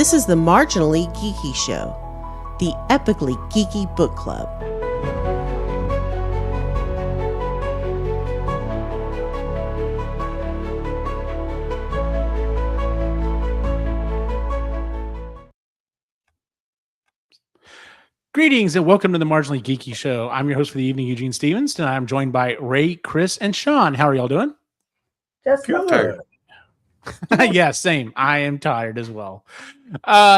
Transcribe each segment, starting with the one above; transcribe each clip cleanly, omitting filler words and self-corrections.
This is the Marginally Geeky Show, the Epically Geeky Book Club. Greetings and welcome to the Marginally Geeky Show. I'm your host for the evening, Eugene Stevens, and I'm joined by Ray, Chris, and Sean. How are y'all doing? Just good. Yeah, same. I am tired as well.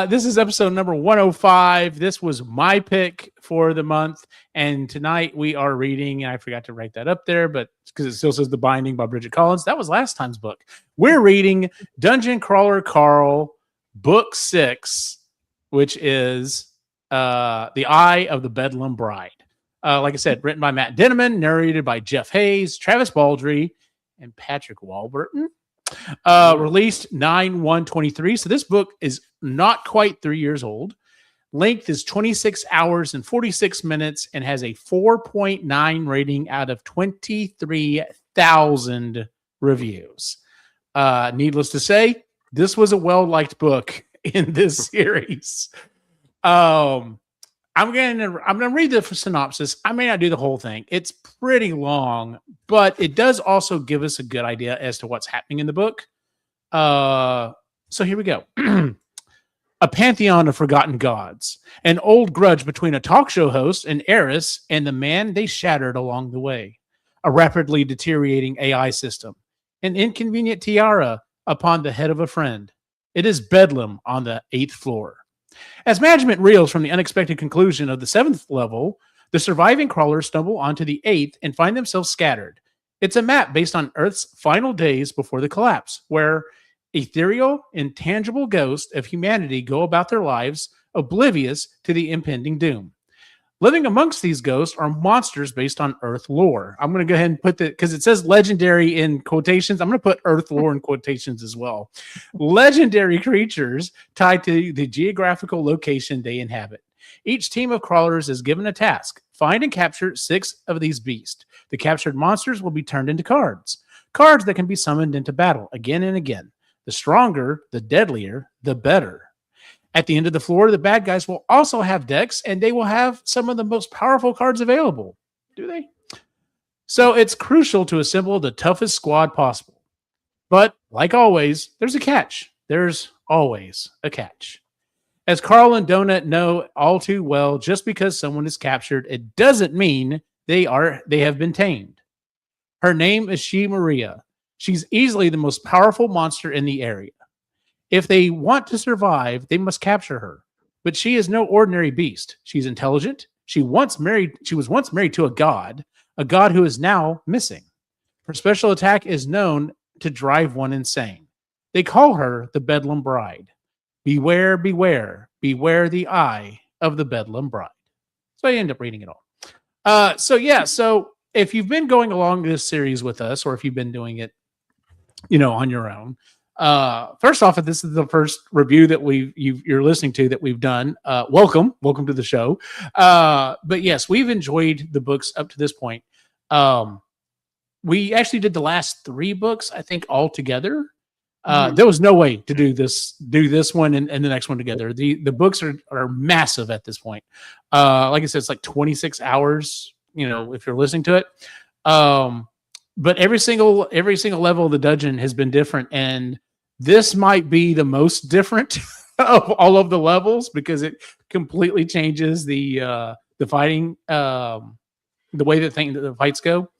This is episode number 105. This was my pick for the month, and tonight we are reading, I forgot to write that up there, but because it still says The Binding by Bridget Collins. That was last time's book. We're reading Dungeon Crawler Carl, Book 6, which is The Eye of the Bedlam Bride. Like I said, written by Matt Denneman, narrated by Jeff Hayes, Travis Baldry, and Patrick Warburton. Released 9/1/23. So this book is not quite 3 years old. Length is 26 hours and 46 minutes and has a 4.9 rating out of 23,000 reviews. Needless to say, this was a well-liked book in this series. I'm gonna read the synopsis. I may not do the whole thing. It's pretty long, but it does also give us a good idea as to what's happening in the book. So here we go. A pantheon of forgotten gods, an old grudge between a talk show host and heiress and the man they shattered along the way, a rapidly deteriorating AI system, an inconvenient tiara upon the head of a friend. It is Bedlam on the 8th floor. As management reels from the unexpected conclusion of the 7th level, the surviving crawlers stumble onto the 8th and find themselves scattered. It's a map based on Earth's final days before the collapse, where ethereal, intangible ghosts of humanity go about their lives oblivious to the impending doom. Living amongst these ghosts are monsters based on Earth lore. I'm going to go ahead and put that, because it says legendary in quotations. I'm going to put Earth lore in quotations as well. Legendary creatures tied to the geographical location they inhabit. Each team of crawlers is given a task. Find and capture 6 of these beasts. The captured monsters will be turned into cards. Cards that can be summoned into battle again and again. The stronger, the deadlier, the better. At the end of the floor, the bad guys will also have decks, and they will have some of the most powerful cards available. Do they? So it's crucial to assemble the toughest squad possible. But, like always, there's a catch. There's always a catch. As Carl and Donut know all too well, just because someone is captured, it doesn't mean they have been tamed. Her name is She Maria. She's easily the most powerful monster in the area. If they want to survive, they must capture her. But she is no ordinary beast. She's intelligent. She was once married to a god who is now missing. Her special attack is known to drive one insane. They call her the Bedlam Bride. Beware, beware, beware the eye of the Bedlam Bride. So I end up reading it all. So if you've been going along this series with us, or if you've been doing it, on your own, first off, if this is the first review that you're listening to that we've done, welcome to the show. But yes, we've enjoyed the books up to this point. We actually did the last 3 books, I think, all together. There was no way to do this one and the next one together. The books are massive at this point. Like I said, it's like 26 hours, if you're listening to it. But every single level of the dungeon has been different, and this might be the most different of all of the levels because it completely changes the fighting, the way that the fights go.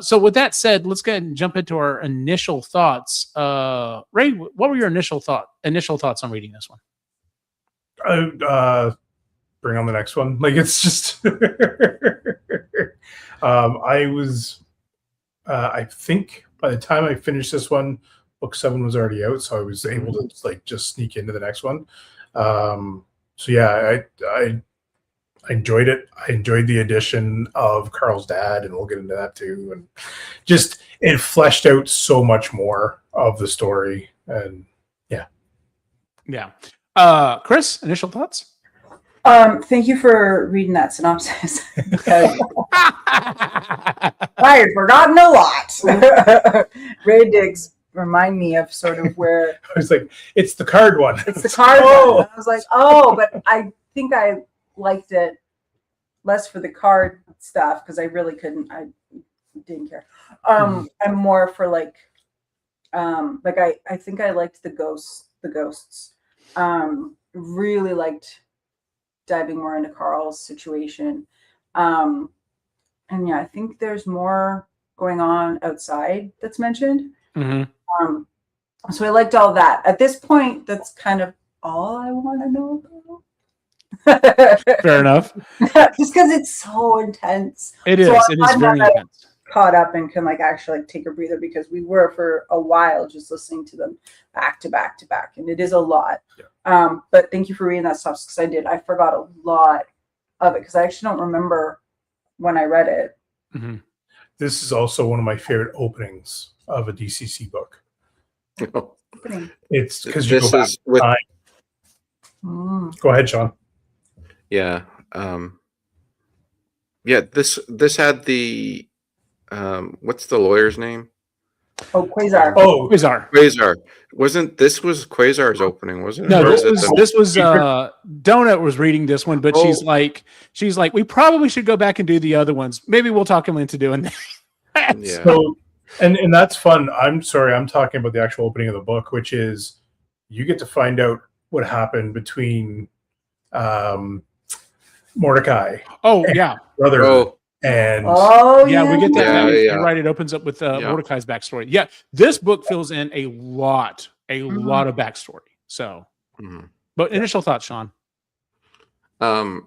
So with that said, let's go ahead and jump into our initial thoughts. Ray, what were your initial thoughts on reading this one? Bring on the next one. Like, it's just I think by the time I finished this one, book 7 was already out, so I was able to just sneak into the next one. So yeah, I enjoyed it. I enjoyed the addition of Carl's dad, and we'll get into that too. And just it fleshed out so much more of the story. And yeah. Chris, initial thoughts? Thank you for reading that synopsis. I had forgotten a lot. Ray digs remind me of sort of where I was like, it's the card one. it's the card one. And I was like, oh, but I think I liked it less for the card stuff because I really couldn't. I didn't care. And more for like I think I liked the ghosts. Really liked diving more into Carl's situation. And yeah, I think there's more going on outside that's mentioned. Mm-hmm. So I liked all that. At this point, that's kind of all I want to know about. Fair enough. Just because it's so intense. It is. So It is very intense. Caught up and can like actually like take a breather because we were for a while just listening to them back to back to back, and it is a lot. Yeah. But thank you for reading that stuff because I forgot a lot of it because I actually don't remember when I read it. Mm-hmm. This is also one of my favorite openings of a DCC book. It's because you go back with time. Go ahead, Sean. Yeah. Yeah. This had the what's the lawyer's name? Oh, Quasar. Oh, Quasar. Wasn't this was Quasar's opening, wasn't it? No, this was Donut was reading this one, but she's like, we probably should go back and do the other ones. Maybe we'll talk him into doing that. Yeah. So, and that's fun. I'm sorry, I'm talking about the actual opening of the book, which is you get to find out what happened between Mordecai. Oh yeah, brother. Oh. And we get that. Yeah. You're right. It opens up with Mordecai's backstory. Yeah, this book fills in a lot of backstory. So, but initial thoughts, Sean. I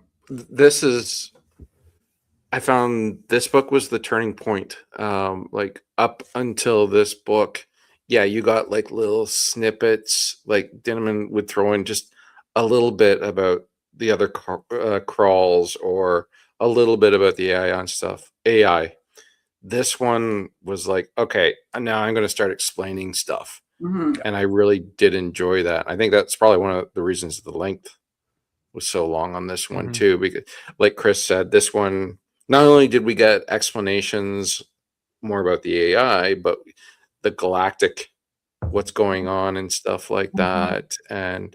found this book was the turning point. Like up until this book, yeah, you got like little snippets. Like Dinneman would throw in just a little bit about the other crawls or a little bit about the AI. This one was like, okay, now I'm going to start explaining stuff. And I really did enjoy that. I think that's probably one of the reasons the length was so long on this one too, because like Chris said, this one, not only did we get explanations more about the AI, but the galactic, what's going on and stuff like that. And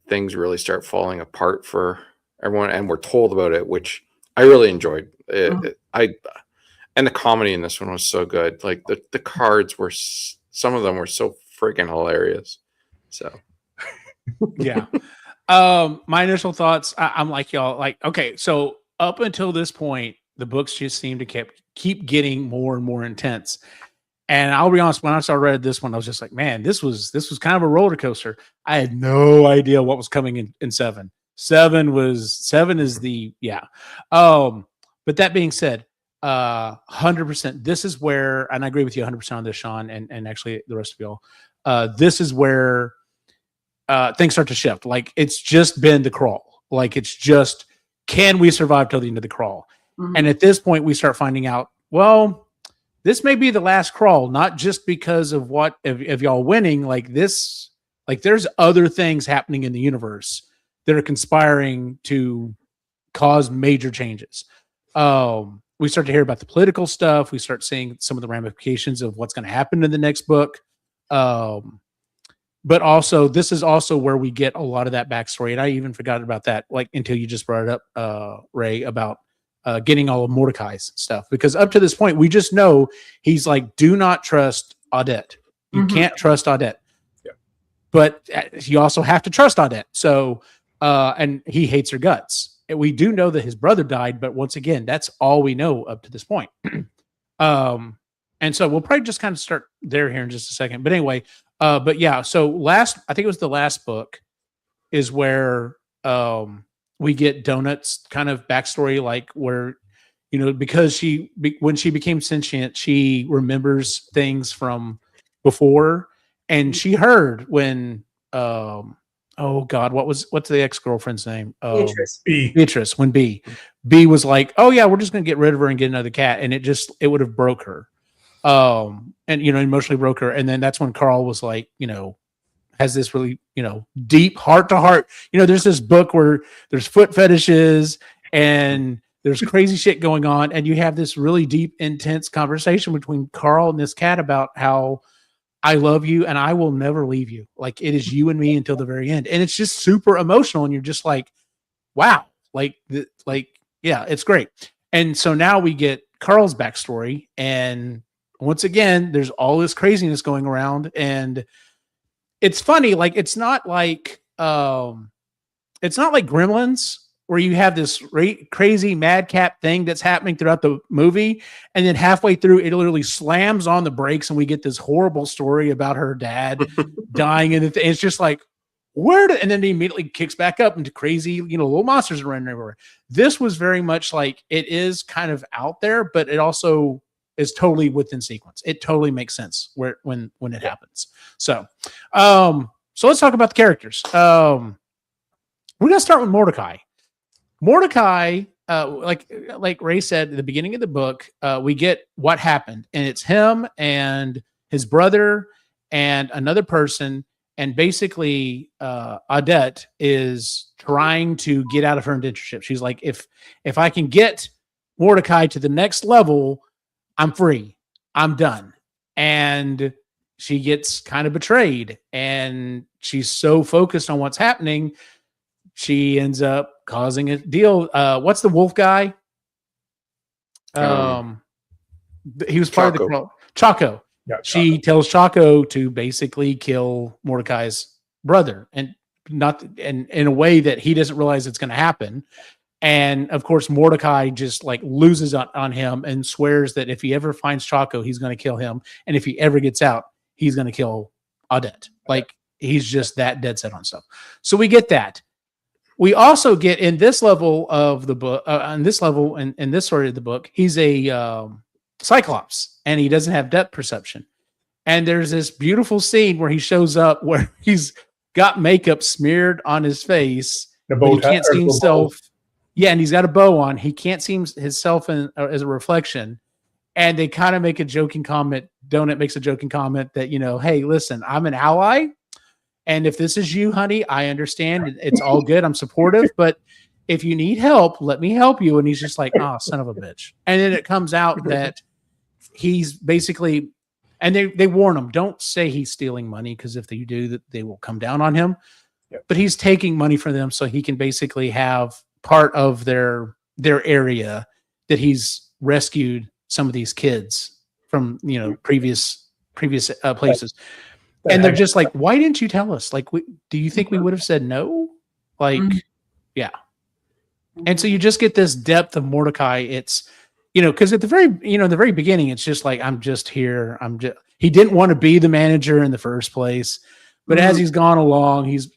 things really start falling apart for everyone. And we're told about it, which I really enjoyed. And the comedy in this one was so good. Like the cards were, some of them were so freaking hilarious. So, yeah. My initial thoughts, I'm like y'all, like, okay, so up until this point, the books just seem to keep getting more and more intense. And I'll be honest, when I started read this one, I was just like, man, this was kind of a roller coaster. I had no idea what was coming in 7. 7 is the, yeah. But that being said, 100%, this is where, and I agree with you 100% on this, Sean, and actually the rest of y'all, this is where things start to shift. Like, it's just been the crawl. Like, it's just, can we survive till the end of the crawl? And at this point, we start finding out, well, this may be the last crawl, not just because of what, of y'all winning, like this, like there's other things happening in the universe that are conspiring to cause major changes. We start to hear about the political stuff. We start seeing some of the ramifications of what's going to happen in the next book. But also, this is also where we get a lot of that backstory. And I even forgot about that, like, until you just brought it up, Ray, about getting all of Mordecai's stuff. Because up to this point, we just know he's like, do not trust Audette. You can't trust Audette. Yeah. But you also have to trust Audette. So, and he hates her guts. And we do know that his brother died, but once again, that's all we know up to this point. And so we'll probably just kind of start there here in just a second. But anyway, but yeah, so I think it was the last book is where we get Donut's kind of backstory, like where, you know, because when she became sentient, she remembers things from before, and she heard when, oh God, what's the ex-girlfriend's name? Beatrice. When B was like, oh yeah, we're just going to get rid of her and get another cat. And it would have broke her. And, you know, emotionally broke her. And then that's when Carl was like, you know, has this really, you know, deep heart to heart, you know, there's this book where there's foot fetishes and there's crazy shit going on. And you have this really deep, intense conversation between Carl and this cat about how I love you and I will never leave you. Like it is you and me until the very end. And it's just super emotional. And you're just like, wow, yeah, it's great. And so now we get Carl's backstory. And once again, there's all this craziness going around. And it's funny. Like, it's not like Gremlins, where you have this crazy madcap thing that's happening throughout the movie. And then halfway through, it literally slams on the brakes and we get this horrible story about her dad dying. And it's just like, and then he immediately kicks back up into crazy, little monsters running everywhere. This was very much like, it is kind of out there, but it also is totally within sequence. It totally makes sense when it happens. So let's talk about the characters. We're going to start with Mordecai. Mordecai, like Ray said at the beginning of the book, we get what happened, and it's him and his brother and another person, and basically Odette is trying to get out of her indentureship. She's like, if I can get Mordecai to the next level, I'm free. I'm done. And she gets kind of betrayed, and she's so focused on what's happening, she ends up causing a deal. What's the wolf guy? He was part of the Chaco. Yeah, she tells Chaco to basically kill Mordecai's brother, and in a way that he doesn't realize it's going to happen. And of course, Mordecai just like loses on him and swears that if he ever finds Chaco, he's going to kill him, and if he ever gets out, he's going to kill Odette. Like, he's just that dead set on stuff. So we get that. We also get in this level of the book, on this level in this story of the book, he's a Cyclops, and he doesn't have depth perception. And there's this beautiful scene where he shows up where he's got makeup smeared on his face, but he can't see himself. Yeah, and he's got a bow on. He can't see himself as a reflection. And they kind of make a joking comment. Donut makes a joking comment that, hey, listen, I'm an ally. And if this is you, honey, I understand. It's all good. I'm supportive. But if you need help, let me help you. And he's just like, oh, son of a bitch. And then it comes out that he's basically, and they warn him, don't say he's stealing money, because if they do, that they will come down on him. Yep. But he's taking money from them so he can basically have part of their area, that he's rescued some of these kids from, previous places. And they're just like, why didn't you tell us? Like, do you think we would have said no? Like, yeah. And so you just get this depth of Mordecai. It's, because at the very beginning, it's just like, I'm just here. He didn't want to be the manager in the first place, but as he's gone along, he's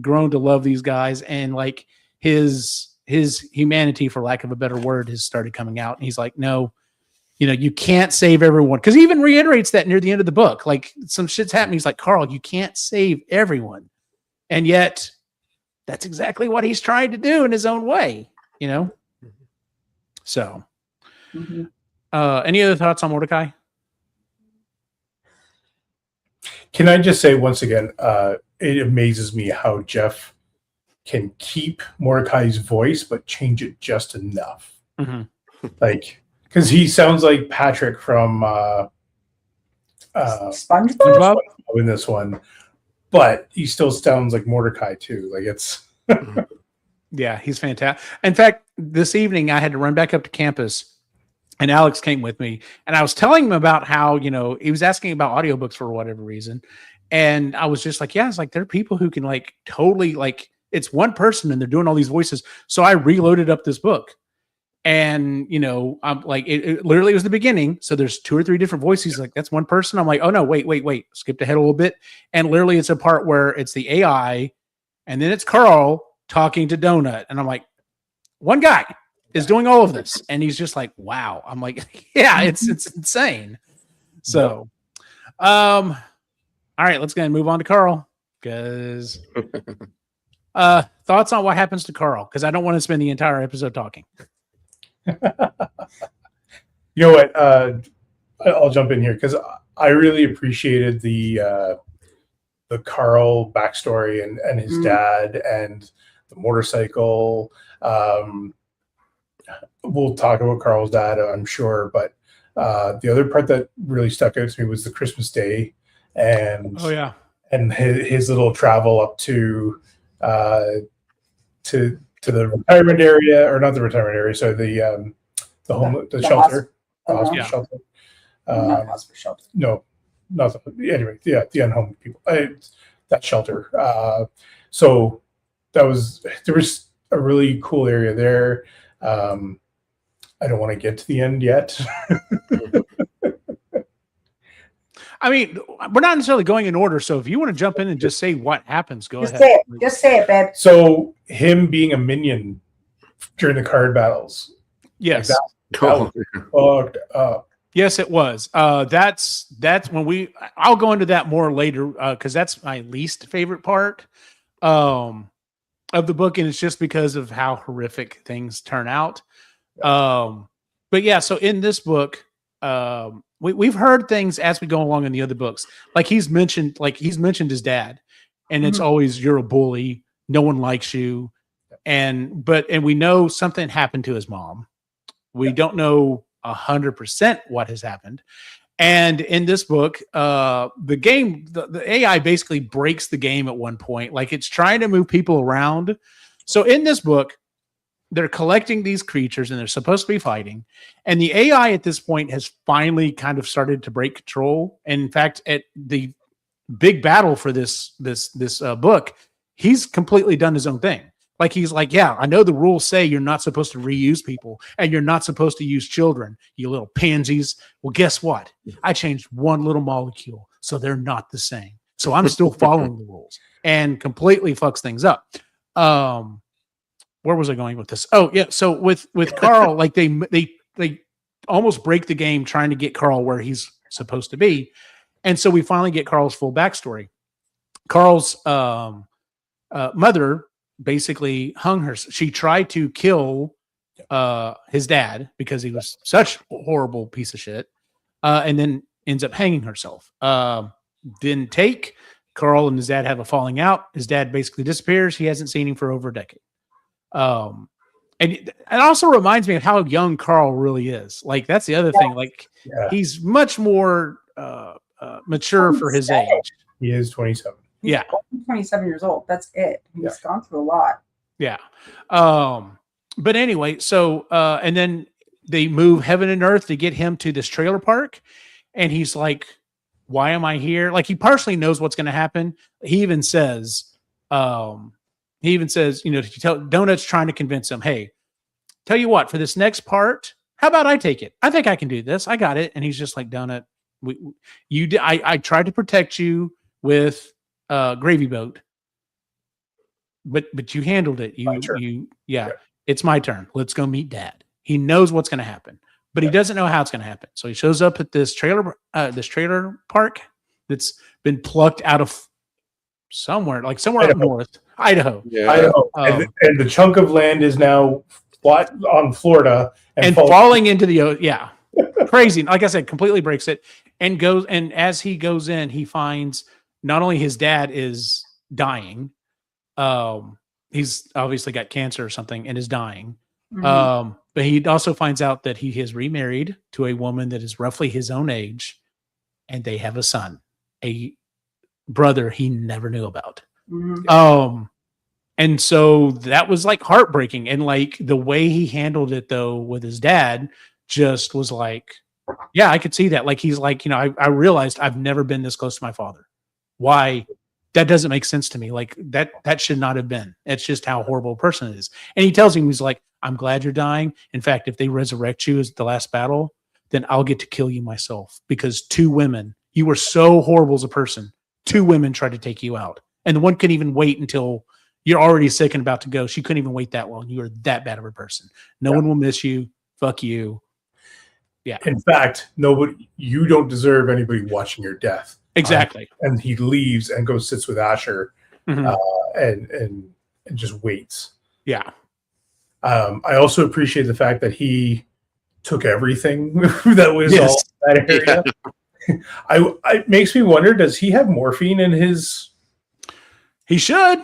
grown to love these guys, and like his humanity, for lack of a better word, has started coming out. And he's like, no, you can't save everyone. Because he even reiterates that near the end of the book. Like, some shit's happening. He's like, Carl, you can't save everyone. And yet, that's exactly what he's trying to do in his own way, So, any other thoughts on Mordecai? Can I just say once again, it amazes me how Jeff can keep Mordecai's voice, but change it just enough. Like, because he sounds like Patrick from SpongeBob in this one, but he still sounds like Mordecai too. Like, it's yeah, he's fantastic. In fact, this evening I had to run back up to campus, and Alex came with me, and I was telling him about how, he was asking about audiobooks for whatever reason. And I was just like, yeah, it's like, there are people who can like totally, like, it's one person and they're doing all these voices. So I reloaded up this book. And, I'm like, it literally was the beginning. So there's 2 or 3 different voices. Like, that's one person. I'm like, oh no, wait. Skipped ahead a little bit. And literally it's a part where it's the AI, and then it's Carl talking to Donut. And I'm like, one guy is doing all of this. And he's just like, wow. I'm like, yeah, it's insane. So, all right, let's go and move on to Carl, because thoughts on what happens to Carl, because I don't want to spend the entire episode talking. You know what? I'll jump in here because I really appreciated the Carl backstory and his dad and the motorcycle. We'll talk about Carl's dad, I'm sure, but the other part that really stuck out to me was the Christmas Day and Oh yeah. and his little travel up to the retirement area, or not the retirement area, so the shelter, the hospice Yeah. shelter. Not hospice shelter. No, not anyway. Yeah, the unhomed people. That shelter. So there was a really cool area there. I don't want to get to the end yet. I mean, we're not necessarily going in order, so if you want to jump in and just say what happens, go Just ahead. say it. Just say it, babe. So him being a minion during the card battles. Yes. That was fucked up. Yes, it was. That's when I'll go into that more later because that's my least favorite part of the book, and it's just because of how horrific things turn out. But yeah, so in this book, we've heard things as we go along in the other books. Like he's mentioned his dad, and it's always, you're a bully, no one likes you, and we know something happened to his mom. We don't know 100% what has happened. And in this book, the AI basically breaks the game at one point. Like it's trying to move people around. So in this book, they're collecting these creatures and they're supposed to be fighting. And the AI at this point has finally kind of started to break control. And in fact, at the big battle for this book, he's completely done his own thing. Like he's like, yeah, I know the rules say you're not supposed to reuse people and you're not supposed to use children, you little pansies. Well, guess what? I changed one little molecule, so they're not the same. So I'm still following the rules, and completely fucks things up. Where was I going with this? Oh yeah. So with Carl, like they almost break the game trying to get Carl where he's supposed to be. And so we finally get Carl's full backstory. Carl's mother basically hung her. She tried to kill his dad because he was such a horrible piece of shit, and then ends up hanging herself. Didn't take. Carl and his dad have a falling out. His dad basically disappears. He hasn't seen him for over a decade. And it also reminds me of how young Carl really is. Like that's the other thing. Like he's much more mature for his age. He is 27. He's 27 years old. That's it. He's gone through a lot. Yeah. But anyway, so and then they move heaven and earth to get him to this trailer park, and he's like, why am I here? Like he partially knows what's going to happen. He even says, you know, Donut's trying to convince him, hey, tell you what, for this next part, how about I take it? I think I can do this. I got it. And he's just like, Donut, I tried to protect you with Gravy Boat, but you handled it. It's my turn. Let's go meet Dad. He knows what's going to happen, but he doesn't know how it's going to happen. So he shows up at this trailer park that's been plucked out of somewhere up north, Idaho. Yeah. Idaho. And the chunk of land is now flat on Florida and falling into the crazy. Like I said, completely breaks it and goes. And as he goes in, he finds not only his dad is dying, he's obviously got cancer or something and is dying. Mm-hmm. But he also finds out that he has remarried to a woman that is roughly his own age, and they have a son, a brother he never knew about. Mm-hmm. And so that was like heartbreaking. And like the way he handled it though with his dad just was like, yeah, I could see that. Like, he's like, you know, I realized I've never been this close to my father. Why? That doesn't make sense to me. Like that should not have been. It's just how horrible a person it is. And he tells him, he's like, I'm glad you're dying. In fact, if they resurrect you as the last battle, then I'll get to kill you myself, because 2 women, you were so horrible as a person. 2 women tried to take you out. And the one couldn't even wait until you're already sick and about to go. She couldn't even wait that long. You were that bad of a person. No one will miss you. Fuck you. Yeah. In fact, you don't deserve anybody watching your death. Exactly. And he leaves and goes sits with Asher, Mm-hmm. and just waits. Yeah. I also appreciate the fact that he took everything that was Yes. all that area. Yeah. It makes me wonder, does he have morphine in his? He should.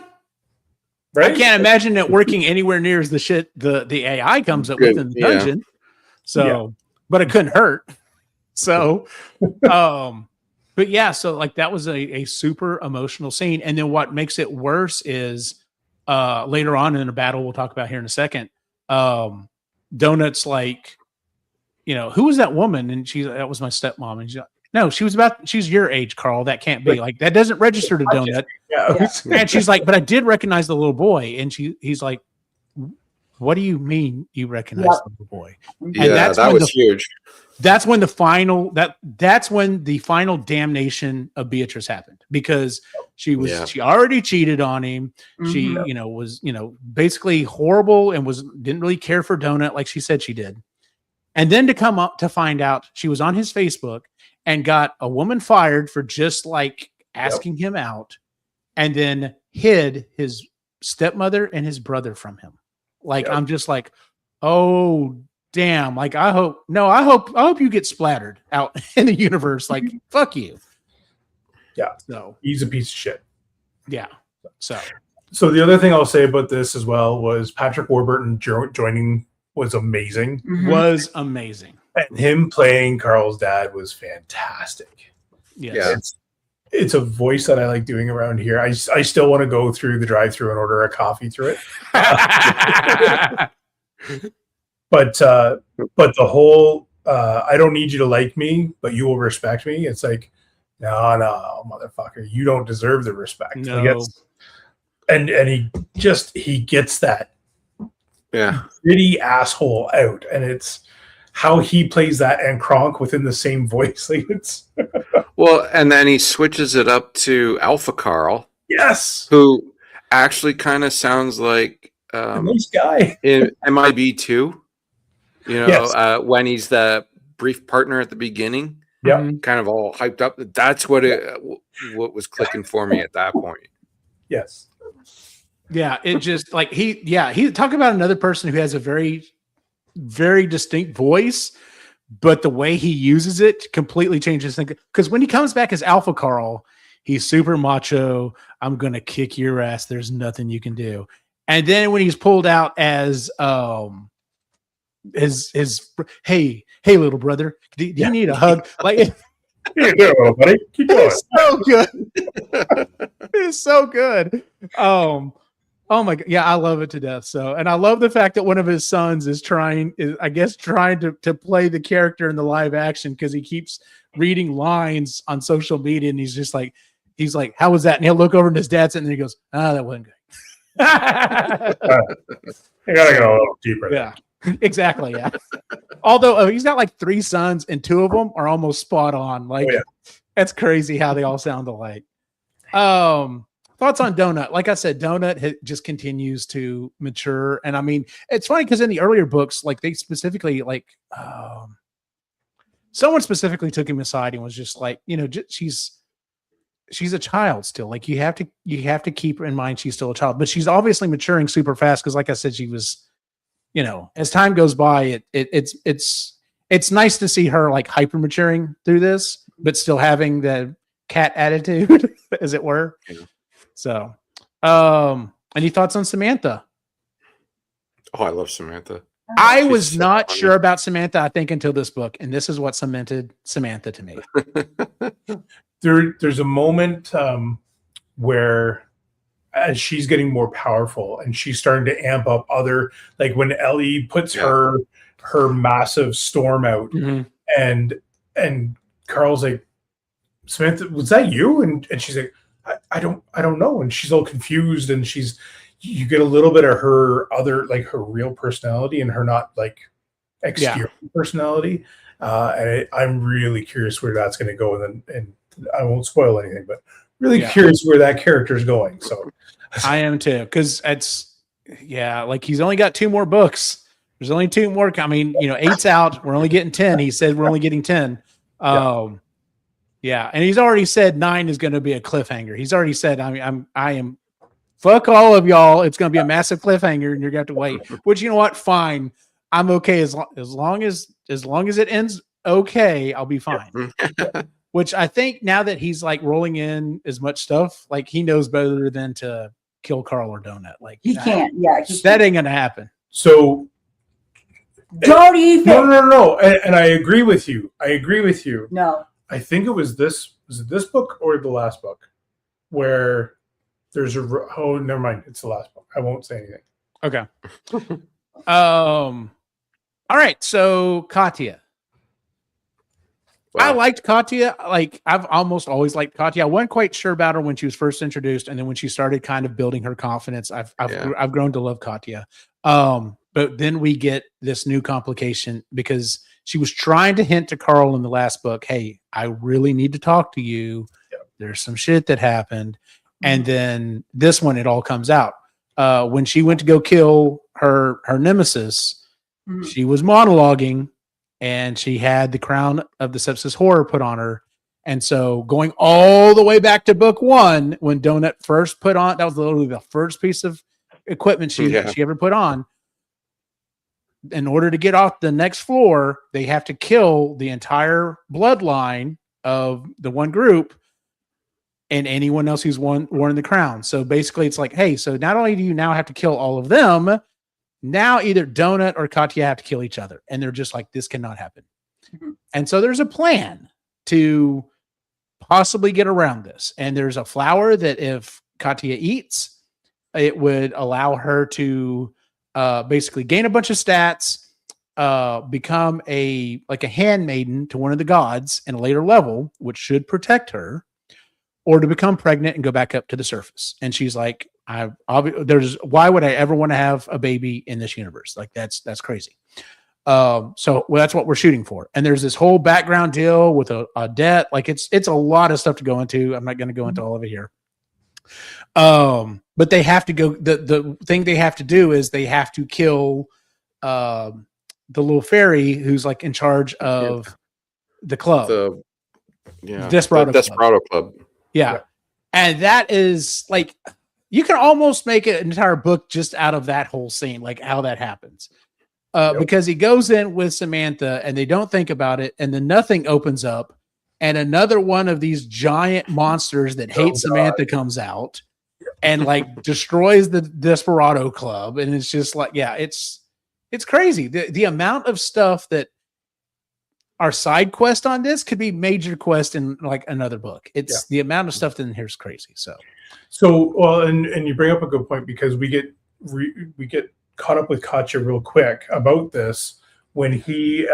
Right? I can't imagine it working anywhere near as the shit the AI comes up with in the dungeon. So, but it couldn't hurt. So, But yeah, so like that was a super emotional scene. And then what makes it worse is later on in a battle we'll talk about here in a second, Donut's like, who was that woman? And that was my stepmom. And she's like, no, she's your age, Carl. That can't be. Like that doesn't register to Donut. Yeah. And she's like, but I did recognize the little boy. And he's like, what do you mean you recognize the little boy? And Yeah, that was huge. That's when the final damnation of Beatrice happened, because she already cheated on him. She, was, basically horrible and didn't really care for Donut like she said she did. And then to come up to find out she was on his Facebook and got a woman fired for just like asking him out, and then hid his stepmother and his brother from him. Like, I'm just like, oh, damn. Like, I hope you get splattered out in the universe. Like, fuck you. Yeah. So he's a piece of shit. Yeah. So the other thing I'll say about this as well was Patrick Warburton joining was amazing. Was amazing. And him playing Carl's dad was fantastic. Yes. Yeah. It's a voice that I like doing around here. I still want to go through the drive-thru and order a coffee through it. But the whole I don't need you to like me, but you will respect me. It's like, no, motherfucker, you don't deserve the respect. No. Like and he gets that shitty asshole out, and it's how he plays that and Kronk within the same voice. Like it's well, and then he switches it up to Alpha Carl. Yes, who actually kind of sounds like a nice guy in MIB2. When he's the brief partner at the beginning, kind of all hyped up. That's what was clicking for me at that point. Yes. Yeah, it just like he talk about another person who has a very, very distinct voice, but the way he uses it completely changes things. Because when he comes back as Alpha Carl, he's super macho. I'm gonna kick your ass. There's nothing you can do. And then when he's pulled out as his hey little brother, do you need a hug? Like Here you go, buddy. Keep going. It's so good. It's so good. Oh my god, yeah, I love it to death. So, and I love the fact that one of his sons is trying to play the character in the live action, because he keeps reading lines on social media, and he's like, how was that? And he'll look over and his dad's and he goes, that wasn't good. You gotta go a little deeper. Yeah, exactly. Yeah. Although he's got like 3 sons, and 2 of them are almost spot on. Like, that's crazy how they all sound alike. Thoughts on Donut? Like I said, Donut just continues to mature, and I mean, it's funny because in the earlier books, like they specifically someone specifically took him aside and was just like, she's a child still. Like you have to keep in mind she's still a child, but she's obviously maturing super fast, because like I said, she was, as time goes by, it's nice to see her like hyper maturing through this, but still having the cat attitude, as it were. Yeah. So, any thoughts on Samantha? Oh, I love Samantha. I was not sure about Samantha, I think, until this book, and this is what cemented Samantha to me. There's a moment where, as she's getting more powerful and she's starting to amp up other, like when Ellie puts her massive storm out, and Carl's like, Samantha, was that you? And she's like, I don't know. And she's all confused, and you get a little bit of her other, like her real personality and her not like exterior personality. And I'm really curious where that's going to go. And I won't spoil anything, but really curious where that character is going. So I am too. Cause like he's only got 2 more books. There's only 2 more. I mean, 8's out. We're only getting 10. He said we're only getting 10. Yeah, and he's already said 9 is going to be a cliffhanger. He's already said, I am fuck all of y'all. It's going to be a massive cliffhanger, and you're going to have to wait. Which, you know what? Fine, I'm okay as long as it ends okay. I'll be fine. Which I think now that he's like rolling in as much stuff, like he knows better than to kill Carl or Donut. Like he can't. Yeah, that ain't going to happen. So don't even. No. And I agree with you. No. I think it was this was it this book or the last book where there's oh, never mind, it's the last book. I won't say anything. Okay. All right. So Katya. I liked Katya. Like, I've almost always liked Katya. I wasn't quite sure about her when she was first introduced, and then when she started kind of building her confidence, I've grown to love Katya. But then we get this new complication because she was trying to hint to Carl in the last book, hey, I really need to talk to you. Yep. There's some shit that happened. And then this one, it all comes out. When she went to go kill her nemesis, she was monologuing, and she had the crown of the sepsis horror put on her. And so going all the way back to book 1, when Donut first put on, that was literally the first piece of equipment she ever put on. In order to get off the next floor, they have to kill the entire bloodline of the one group and anyone else who's worn the crown. So basically it's like, hey, so not only do you now have to kill all of them, now either Donut or Katya have to kill each other. And they're just like, this cannot happen. And so there's a plan to possibly get around this. And there's a flower that if Katya eats, it would allow her to basically gain a bunch of stats, become a handmaiden to one of the gods in a later level, which should protect her, or to become pregnant and go back up to the surface. And she's like, why would I ever want to have a baby in this universe? Like that's crazy. So that's what we're shooting for. And there's this whole background deal with a debt. Like it's a lot of stuff to go into. I'm not going to go into all of it here. But they have to go, the thing they have to do is they have to kill, the little fairy who's like in charge of the club. Desperado Club. Yeah. And that is like, you can almost make an entire book just out of that whole scene, like how that happens. Because he goes in with Samantha and they don't think about it. And then nothing opens up and another one of these giant monsters that hate Samantha comes out and like destroys the Desperado Club. And it's just like, it's crazy. The amount of stuff that our side quest on this could be major quest in like another book. It's the amount of stuff that in here is crazy. So well, and you bring up a good point because we get caught up with Katya real quick about this when he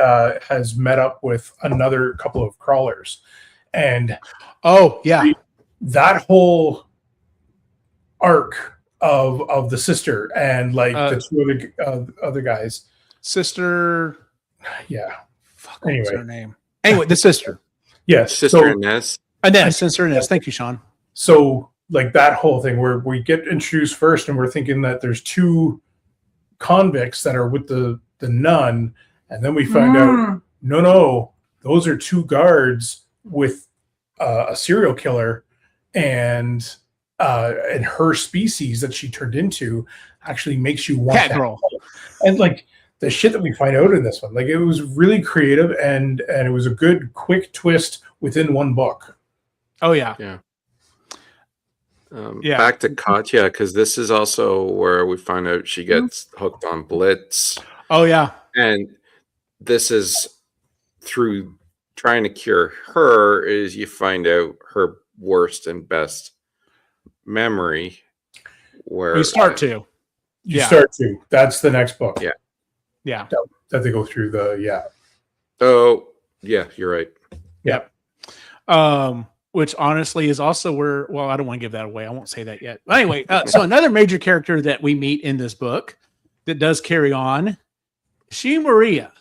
has met up with another couple of crawlers, and that whole arc of the sister and like the two other guys, sister, anyway, what's her name? Anyway, the sister. Yes. Sister Inez. Sister Inez. Thank you, Sean. So like that whole thing where we get introduced first and we're thinking that there's two convicts that are with the nun. And then we find out, no, those are two guards with a serial killer and her species that she turned into actually makes you want that girl. And like, the shit that we find out in this one, like it was really creative and it was a good quick twist within one book. Oh yeah. Back to Katya, because this is also where we find out she gets hooked on Blitz. Oh yeah. And this is through trying to cure her is you find out her worst and best memory where you start to. That's the next book. Yeah. That they go through Oh, yeah, you're right. Yep. Which honestly is also where, well, I don't want to give that away. I won't say that yet. But anyway, so another major character that we meet in this book that does carry on, she Maria.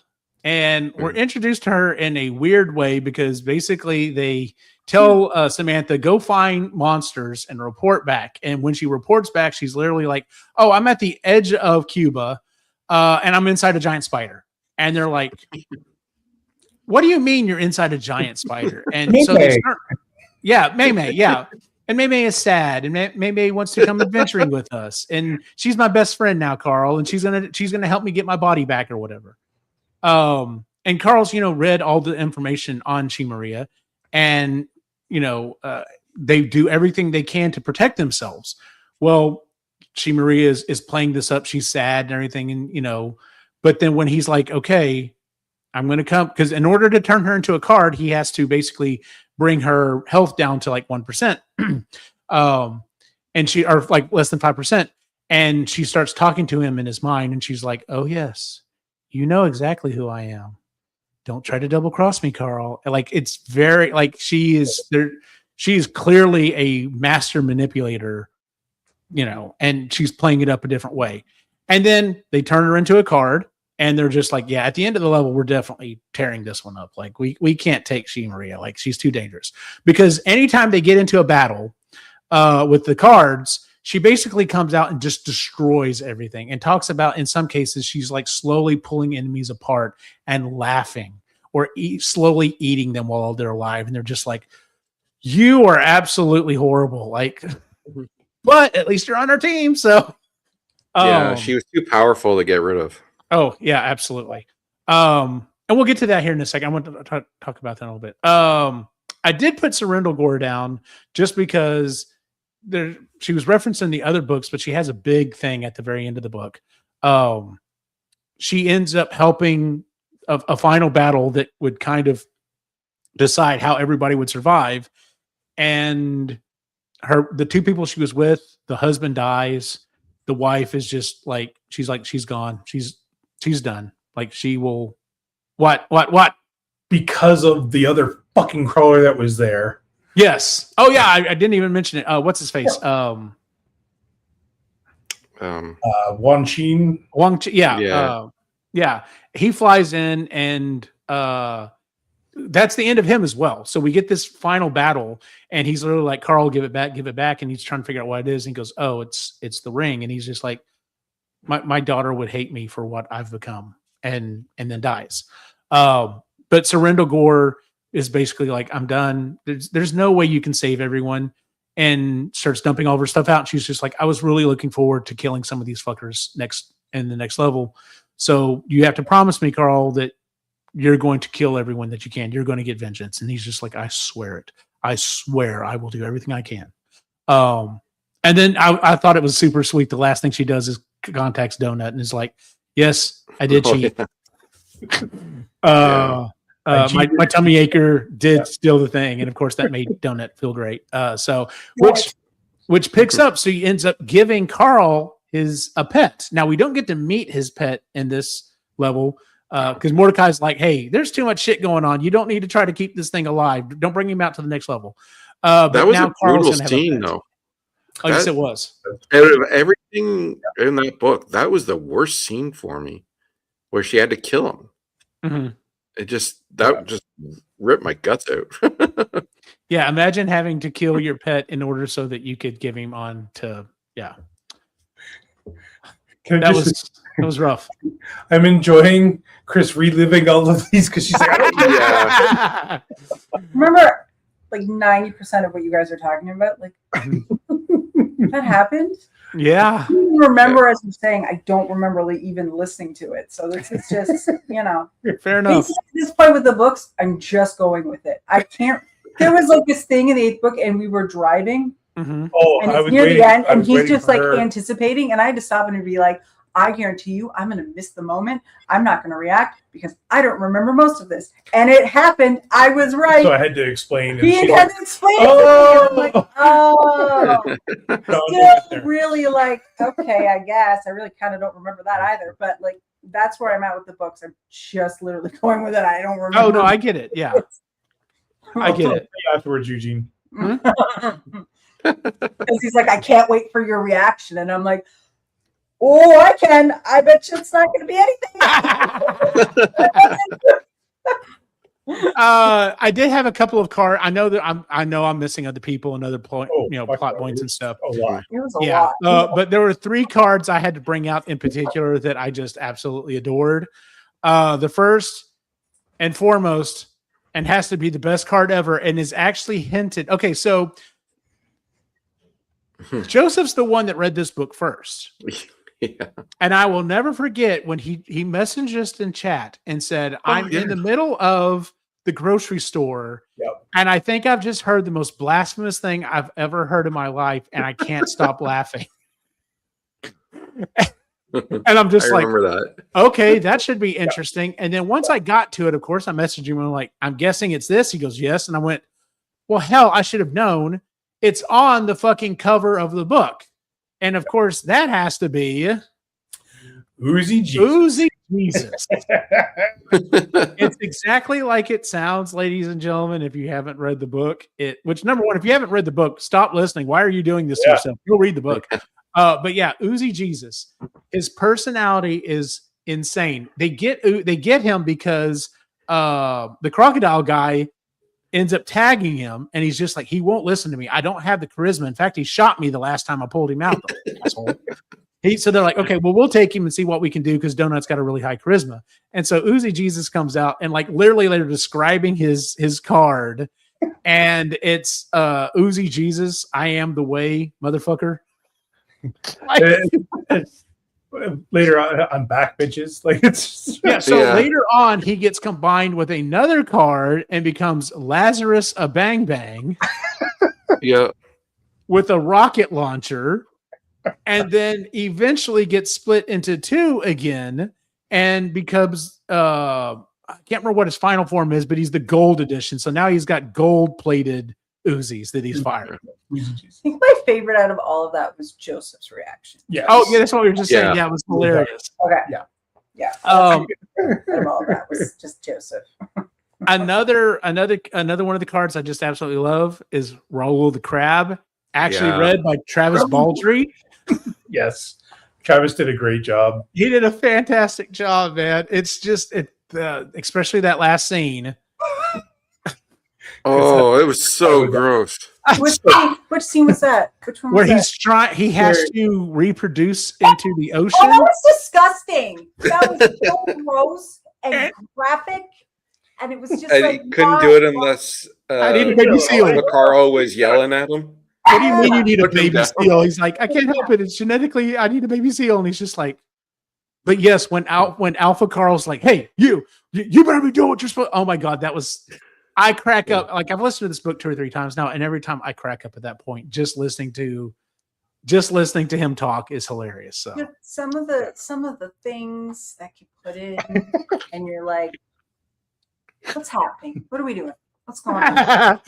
And we're introduced to her in a weird way because basically they tell Samantha, go find monsters and report back. And when she reports back, she's literally like, oh, I'm at the edge of Cuba. And I'm inside a giant spider. And they're like, what do you mean you're inside a giant spider? And so they start, May. Yeah. And May is sad. And May wants to come adventuring with us. And she's my best friend now, Carl. And she's gonna help me get my body back or whatever. And Carl's, read all the information on She Maria. And, they do everything they can to protect themselves. Well, She Maria is playing this up. She's sad and everything. And, but then when he's like, okay, I'm going to come, because in order to turn her into a card, he has to basically bring her health down to like 1%. And she, or like less than 5%. And she starts talking to him in his mind. And she's like, oh yes, you know exactly who I am. Don't try to double cross me, Carl. Like, it's very like, she is there. She's clearly a master manipulator, you know, and she's playing it up a different way. And then they turn her into a card and they're just like, yeah, at the end of the level, we're definitely tearing this one up. Like we can't take She Maria. Like, she's too dangerous, because anytime they get into a battle with the cards, she basically comes out and just destroys everything and talks about, in some cases, she's like slowly pulling enemies apart and laughing, or slowly eating them while they're alive. And they're just like, you are absolutely horrible. Like, but at least you're on our team. So yeah, she was too powerful to get rid of. Oh yeah, absolutely. And we'll get to that here in a second. I want to talk about that in a little bit. I did put Surrender Gore down just because she was referenced in the other books, but she has a big thing at the very end of the book. She ends up helping a final battle that would kind of decide how everybody would survive. And the two people she was with, the husband dies. The wife is just like, she's gone. She's done. Like, she will, what? Because of the other fucking crawler that was there. Yes. Oh yeah. I didn't even mention it. What's his face? Wan Qin. Yeah. Yeah. He flies in, and that's the end of him as well. So we get this final battle, and he's literally like, Carl, give it back. And he's trying to figure out what it is. And he goes, oh, it's the ring. And he's just like, my daughter would hate me for what I've become, and then dies. But Surrender Gore is basically like, I'm done. There's no way you can save everyone, and starts dumping all of her stuff out. And she's just like, I was really looking forward to killing some of these fuckers in the next level. So you have to promise me, Carl, that you're going to kill everyone that you can. You're going to get vengeance. And he's just like, I swear it. I swear I will do everything I can. And then I thought it was super sweet. The last thing she does is contacts Donut and is like, yes, I did cheat. Yeah. My tummy acher did steal the thing. And of course that made Donut feel great. Which picks up. So he ends up giving Carl a pet. Now we don't get to meet his pet in this level, because Mordecai's like, hey, there's too much shit going on. You don't need to try to keep this thing alive. Don't bring him out to the next level. That was a brutal scene, though. Oh, yes, it was. Out of everything in that book, that was the worst scene for me, where she had to kill him. Mm-hmm. It just ripped my guts out. Yeah, imagine having to kill your pet in order so that you could give him on to, yeah. That was rough. I'm enjoying Chris reliving all of these because she's like, Yeah. Remember, like 90% of what you guys are talking about, like that happened. Yeah. I remember, as I'm saying, I don't remember even listening to it. So this is just, Fair enough. At this point with the books, I'm just going with it. I can't. There was like this thing in the 8th book, and we were driving. Mm-hmm. And it's near the end, and he's just like anticipating, and I had to stop and be like, I guarantee you, I'm going to miss the moment. I'm not going to react because I don't remember most of this. And it happened. I was right. So I had to explain. He had to explain it to me. I'm like, still really like, okay, I guess. I really kind of don't remember that either. But like, that's where I'm at with the books. I'm just literally going with it. I don't remember. Oh, no, I get it. Yeah. I get it. Afterwards, Eugene. Because he's like, I can't wait for your reaction. And I'm like, oh, I can. I bet you it's not going to be anything. I did have a couple of cards. I know that I'm missing other people and other plot points and stuff. A lot. It was a lot. But there were 3 cards I had to bring out in particular that I just absolutely adored. The first and foremost, and has to be the best card ever, and is actually hinted. Okay, so Joseph's the one that read this book first. Yeah. And I will never forget when he messaged us in chat and said, I'm in the middle of the grocery store. Yep. And I think I've just heard the most blasphemous thing I've ever heard in my life. And I can't stop laughing. And I'm just like, remember that. Okay, that should be interesting. And then once I got to it, of course, I messaged him and I'm like, I'm guessing it's this. He goes, yes. And I went, well, hell, I should have known. It's on the fucking cover of the book. And of course, that has to be Oozy Jesus. Oozy Jesus. It's exactly like it sounds, ladies and gentlemen. If you haven't read the book, which number one, if you haven't read the book, stop listening. Why are you doing this to yourself? Go read the book. But yeah, Oozy Jesus, his personality is insane. They get him because the crocodile guy ends up tagging him, and he's just like, he won't listen to me. I don't have the charisma. In fact, he shot me the last time I pulled him out. So they're like, okay, well, we'll take him and see what we can do because Donut's got a really high charisma. And so Oozy Jesus comes out and like literally they're describing his card, and it's Oozy Jesus, I am the way, motherfucker. Later on back bitches, like it's later on he gets combined with another card and becomes Lazarus a Bang Bang with a rocket launcher, and then eventually gets split into two again and becomes I can't remember what his final form is, but he's the gold edition, so now he's got gold plated Uzis that he's firing. I think my favorite out of all of that was Joseph's reaction. Yeah. Oh, yeah, that's what we were just saying. Yeah, it was hilarious. Okay. Yeah. Out of all of that was just Joseph. Another one of the cards I just absolutely love is Raoul the Crab, actually read by Travis Baldry. Yes. Travis did a great job. He did a fantastic job, man. It's just especially that last scene. Oh, it was so gross. Which scene was that? Which one? Where he has to reproduce into the ocean. Oh, that was disgusting. That was so gross and graphic, and it was just And like he couldn't do it unless I need a baby seal. Carl was yelling at him. What do you mean you need a Put him baby down. seal? He's like, I can't help it. It's genetically, I need a baby seal. And he's just like, but yes, when Alpha Carl's like, hey, you better be doing what you're supposed. Oh my God, I crack up. Like, I've listened to this book 2 or 3 times now, and every time I crack up at that point, just listening to him talk is hilarious. So some of the things that you put in, and you're like, what's happening? What are we doing? What's going on?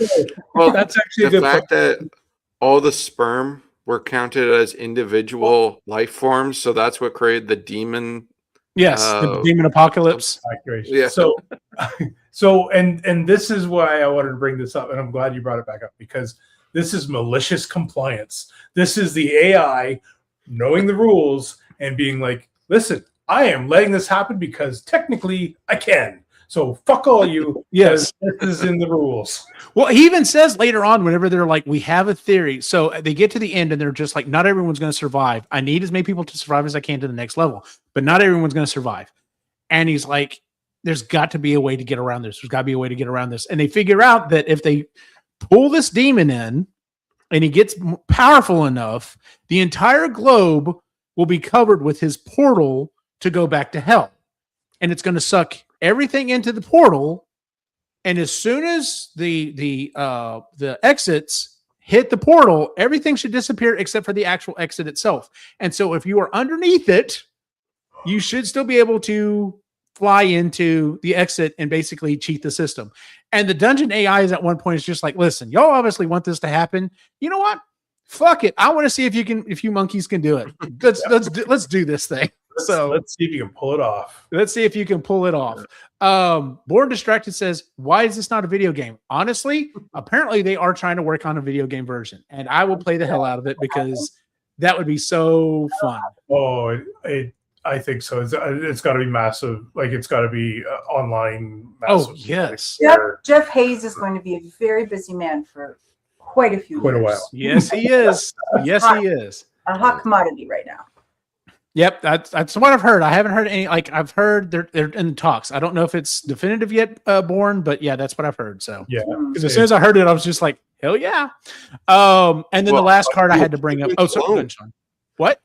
Well, That's actually the a good fact that all the sperm were counted as individual life forms, so that's what created the demon. yes, the demon apocalypse. Yeah. So and this is why I wanted to bring this up, and I'm glad you brought it back up, because this is malicious compliance. This is the AI knowing the rules and being like, listen, I am letting this happen because technically I can. So fuck all you. Yes. This is in the rules. Well, he even says later on, whenever they're like, we have a theory. So they get to the end and they're just like, not everyone's going to survive. I need as many people to survive as I can to the next level, but not everyone's going to survive. And he's like, there's got to be a way to get around this. There's got to be a way to get around this. And they figure out that if they pull this demon in and he gets powerful enough, the entire globe will be covered with his portal to go back to hell. And it's going to suck everything into the portal. And as soon as the exits hit the portal, everything should disappear except for the actual exit itself. And so if you are underneath it, you should still be able to fly into the exit and basically cheat the system. And the dungeon AI is at one point is just like, listen, y'all obviously want this to happen. You know what? Fuck it. I want to see if you monkeys can do it. Let's do this thing. Let's see if you can pull it off. Let's see if you can pull it off. Born Distracted says, why is this not a video game? Honestly, apparently they are trying to work on a video game version, and I will play the hell out of it because that would be so fun. Oh, I think so. It's got to be massive. Like, it's got to be online. Massive. Oh, yes. Jeff Hayes is going to be a very busy man for quite a while. years. Yes, he is. Yes, he is. A hot commodity right now. Yep, that's what I've heard. I haven't heard any. Like, I've heard they're in talks. I don't know if it's definitive yet, Born, but yeah, that's what I've heard. So yeah, because as soon as I heard it, I was just like, hell yeah. And then the last card I had to bring up. Oh, sorry, Sean. What?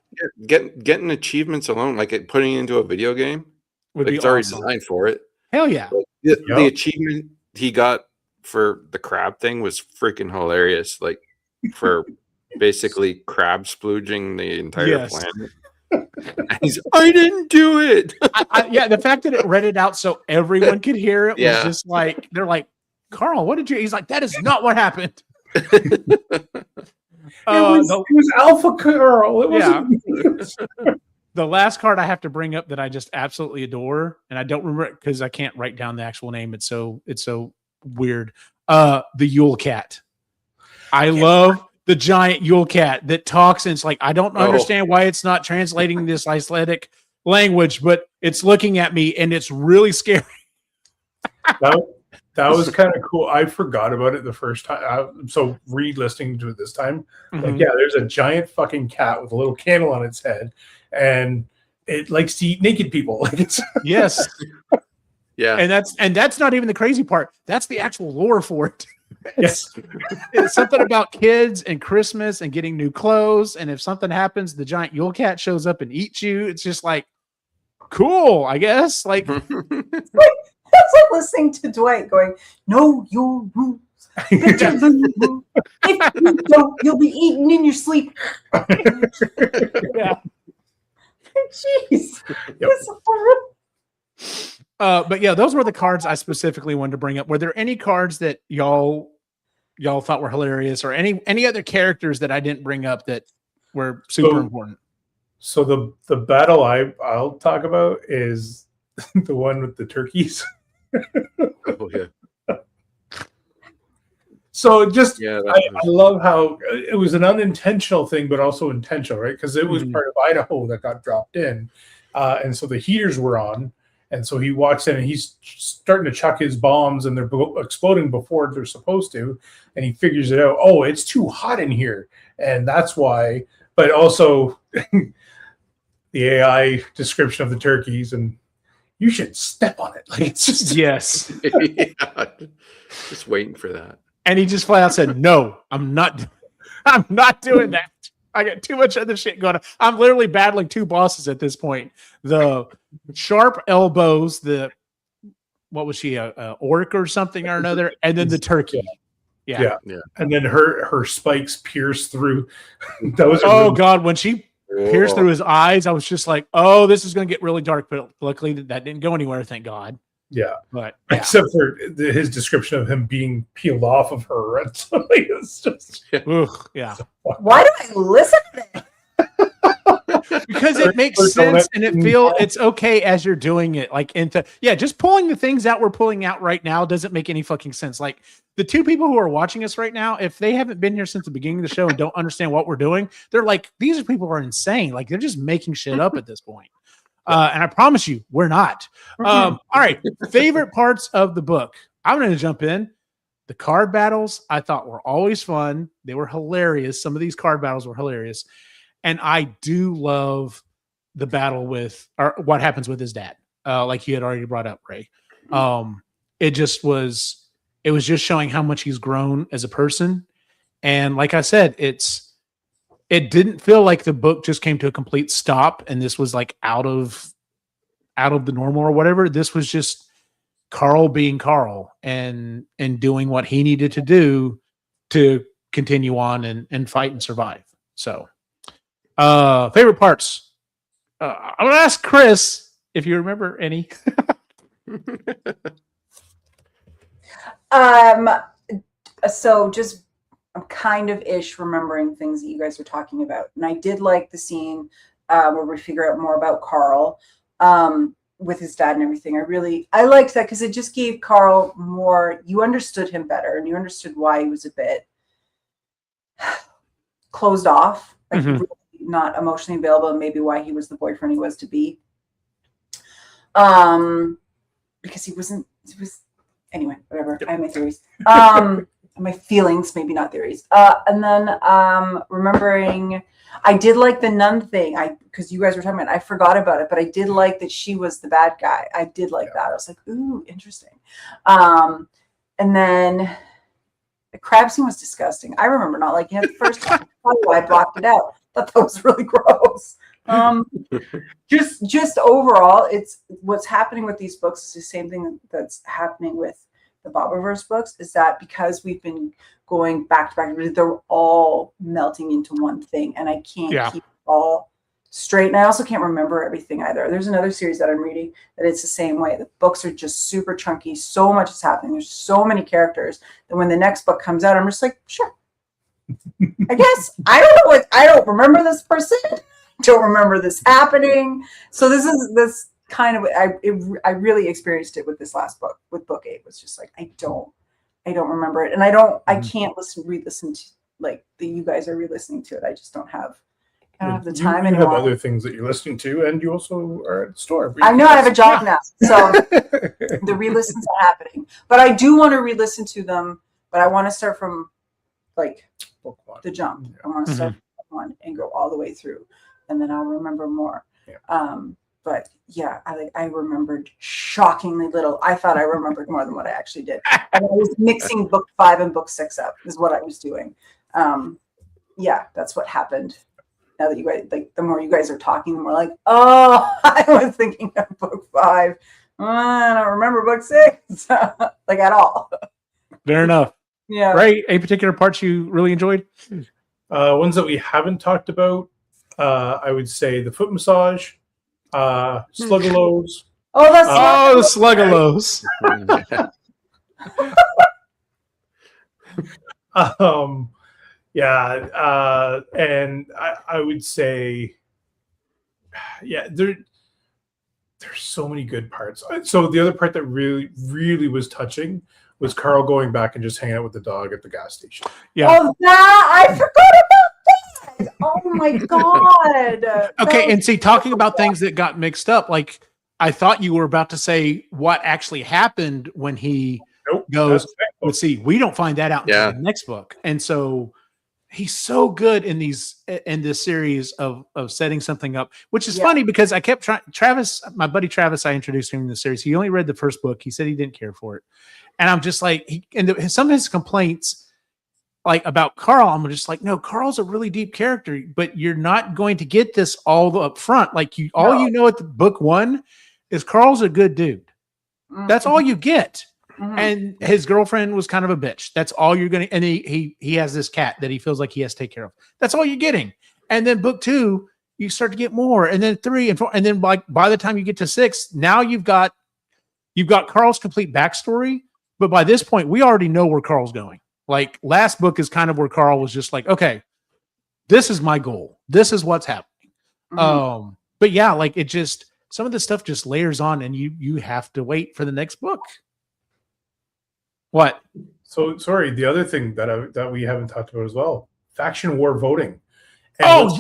Getting achievements alone, like putting it into a video game, it's already designed for it. Hell yeah. The achievement he got for the crab thing was freaking hilarious. Like, for basically crab splooging the entire planet. I didn't do it. Yeah, the fact that it read it out so everyone could hear it was just like, they're like, Carl, what did you? He's like, that is not what happened. It was Alpha Carl. It wasn't. The last card I have to bring up that I just absolutely adore, and I don't remember it because I can't write down the actual name. It's so weird. The Yule Cat. I love the giant Yule Cat that talks, and it's like, I don't understand why it's not translating this Icelandic language, but it's looking at me and it's really scary. That was kind of cool. I forgot about it the first time. So re-listening to it this time, like, yeah, there's a giant fucking cat with a little candle on its head, and it likes to eat naked people. Like, it's yes. Yeah. And that's not even the crazy part. That's the actual lore for it. Yes. It's something about kids and Christmas and getting new clothes. And if something happens, the giant Yule Cat shows up and eats you. It's just like, cool, I guess. Like, that's like listening to Dwight going, "Know your rules. If you don't, you'll be eaten in your sleep." Yeah. Jeez. Yep. But yeah, those were the cards I specifically wanted to bring up. Were there any cards that y'all thought were hilarious, or any other characters that I didn't bring up that were super important? So the battle I'll talk about is the one with the turkeys. Oh yeah. So just Yeah, I love how it was an unintentional thing, but also intentional, right? Because it was part of Idaho that got dropped in, and so the heaters were on, and so he walks in and he's starting to chuck his bombs, and they're exploding before they're supposed to, and he figures it out. Oh, it's too hot in here, and that's why. But also the AI description of the turkeys, and you should step on it. Like, it's just Yes. yeah. Just waiting for that. And he just flat out said, "No, I'm not doing that. I got too much other shit going on. I'm literally battling two bosses at this point. The sharp elbows, what was she, a orc or something or another, and then the turkey." Yeah. And then her spikes pierce through. That was God, when she pierced through his eyes, I was just like, oh, this is going to get really dark. But luckily that didn't go anywhere, thank God. Yeah. But yeah. Except for his description of him being peeled off of her. It's just Ugh, yeah. Why do I listen to that? Because it makes sense and it's okay as you're doing it. Like, just pulling the things out we're pulling out right now doesn't make any fucking sense. Like, the two people who are watching us right now, if they haven't been here since the beginning of the show and don't understand what we're doing, they're like, these people are insane. Like, they're just making shit up at this point. And I promise you, we're not. All right. Favorite parts of the book. I'm going to jump in. The card battles I thought were always fun. They were hilarious. Some of these card battles were hilarious. And I do love the battle with, or what happens with his dad. Like you had already brought up, Ray. It was just showing how much he's grown as a person. And like I said, it didn't feel like the book just came to a complete stop and this was like out of the normal or whatever. This was just Carl being Carl and doing what he needed to do to continue on and fight and survive. So favorite parts. I'm going to ask Chris if you remember any. So just I'm kind of remembering things that you guys were talking about. And I did like the scene where we figure out more about Carl with his dad and everything. I liked that because it just gave Carl more, you understood him better and you understood why he was a bit closed off, like really not emotionally available, and maybe why he was the boyfriend he was to be. Because he was anyway, whatever. I have my theories. My feelings, maybe not theories. And then remembering, I did like the nun thing. Because you guys were talking about it, I forgot about it, but I did like that she was the bad guy. I did like that. I was like, ooh, interesting. And then the crab scene was disgusting. I remember not liking it the first time. I blocked it out. I thought that was really gross. Just overall, it's what's happening with these books is the same thing that's happening with the Bobiverse books, is that because we've been going back to back, they're all melting into one thing, and I can't keep it all straight. And I also can't remember everything either. There's another series that I'm reading that it's the same way. The books are just super chunky. So much is happening. There's so many characters that when the next book comes out, I'm just like, sure. I guess I don't remember this person. Don't remember this happening. So this kind of I really experienced it with this last book, with book 8. It was just like I don't remember it, and I can't re-listen to like you guys are re-listening to it. I just don't have the time you anymore. have other things that you're listening to, and you also are at the store. I know I have a job now, so the re-listens are happening. But I do want to re-listen to them, but I want to start from like Book 1. the jump. I want to start from book 1 and go all the way through, and then I'll remember more. Yeah. But yeah, I remembered shockingly little. I thought I remembered more than what I actually did. And I was mixing book 5 and book 6 up is what I was doing. Yeah, that's what happened. Now that you guys, like, the more you guys are talking, the more like, oh, I was thinking of book 5. I don't remember book 6, like at all. Fair enough. Yeah. Right. Any particular parts you really enjoyed? Ones that we haven't talked about, I would say the foot massage, sluggalos. Oh, that's Oh, the sluggalos. And I would say, yeah, there's so many good parts. So the other part that really was touching was Carl going back and just hanging out with the dog at the gas station. Yeah. Oh, I forgot about that. Oh my god. Okay, and see, talking about things that got mixed up, like I thought you were about to say what actually happened when he goes. But see, we don't find that out until the next book, and so he's so good in this series of setting something up, which is funny because I kept trying. Travis, my buddy Travis, I introduced him in the series. He only read the first book. He said he didn't care for it, and I'm just like, some of his complaints. Like about Carl, I'm just like, no, Carl's a really deep character, but you're not going to get this all up front. Like you know at the book 1 is Carl's a good dude. That's all you get. And his girlfriend was kind of a bitch. That's all you're going to, and he has this cat that he feels like he has to take care of. That's all you're getting. And then book 2, you start to get more, and then 3 and 4, and then like by the time you get to 6, now you've got Carl's complete backstory. But by this point, we already know where Carl's going. Like last book is kind of where Carl was just like, okay, this is my goal. This is what's happening. But yeah, like it just, some of the stuff just layers on and you have to wait for the next book. What? So sorry, the other thing that we haven't talked about as well, faction war voting. And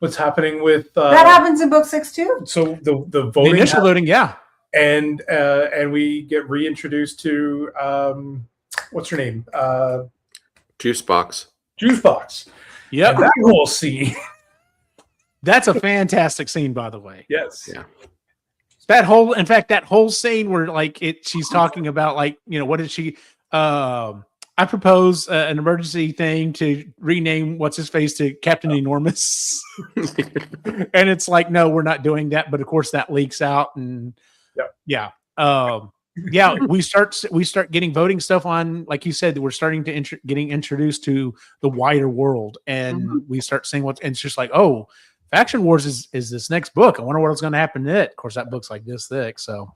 what's happening with that happens in book 6 too? So the The voting initial voting, yeah. And we get reintroduced to what's her name? Juicebox. Juicebox. Yep. And that whole scene. That's a fantastic scene, by the way. Yes. Yeah. That whole scene where like she's talking about like, you know, what did she, I propose an emergency thing to rename what's his face to Captain Enormous. And it's like, no, we're not doing that. But of course that leaks out and we start getting voting stuff on, like you said, we're starting to getting introduced to the wider world, and we start seeing and it's just like, oh, Faction Wars is this next book. I wonder what's going to happen to it. Of course, that book's like this thick, so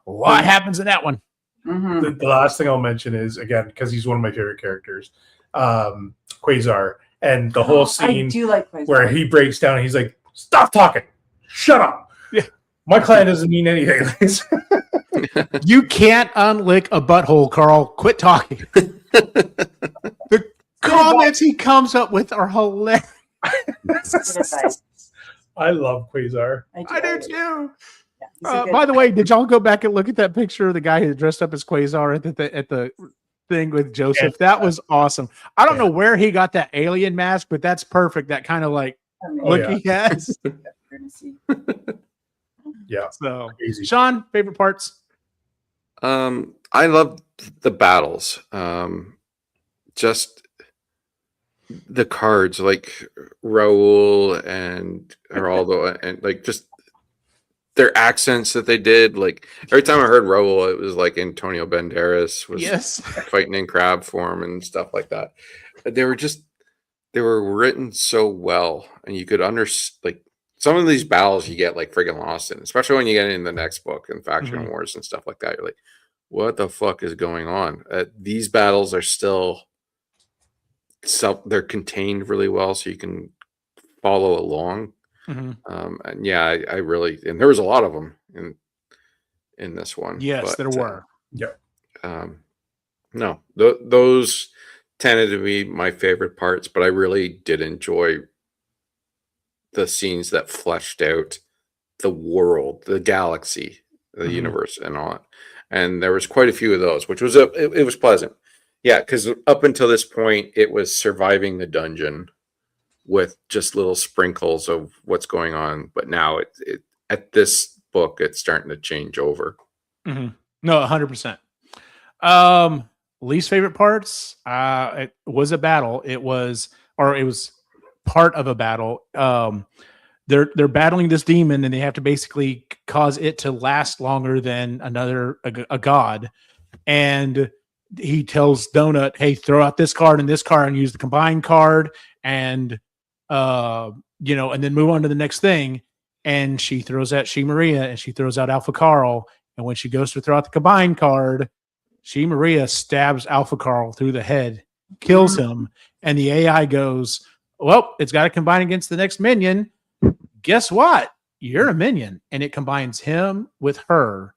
what happens in that one? The last thing I'll mention is, again, because he's one of my favorite characters, Quasar, and the whole scene I do like Quasar. where he breaks down and he's like, "Stop talking, shut up." Yeah, my clan doesn't mean anything. You can't unlick a butthole, Carl. Quit talking. The comments he comes up with are hilarious. I love Quasar. I do too. Yeah, by the way, did y'all go back and look at that picture of the guy who dressed up as Quasar at the thing with Joseph? That was awesome. I don't know where he got that alien mask, but that's perfect. That kind of like look he has. Yeah. So, crazy. Sean, favorite parts? I love the battles. Just the cards, like Raul and Geraldo, and like just their accents that they did. Like every time I heard Raul, it was like Antonio Banderas was fighting in crab form and stuff like that. They were just they were written so well, and you could understand like some of these battles you get like friggin' lost in, especially when you get in the next book and faction wars and stuff like that. You're like, what the fuck is going on? These battles are still they're contained really well, so you can follow along. And yeah, I really, and there was a lot of them in this one. Yes, but, there were. No, those tended to be my favorite parts, but I really did enjoy the scenes that fleshed out the world, the galaxy, the universe, and all that. And there was quite a few of those, which was it was pleasant. Yeah, because up until this point, it was surviving the dungeon with just little sprinkles of what's going on. But now at this book, it's starting to change over. No, 100%. Least favorite parts. It was a battle. It was part of a battle. They're battling this demon, and they have to basically cause it to last longer than a god. And he tells Donut, "Hey, throw out this card and this card, and use the combined card, and and then move on to the next thing." And she throws out She Maria, and she throws out Alpha Carl. And when she goes to throw out the combined card, She Maria stabs Alpha Carl through the head, kills him, and the AI goes, "Well, it's got to combine against the next minion. Guess what? You're a minion." And it combines him with her,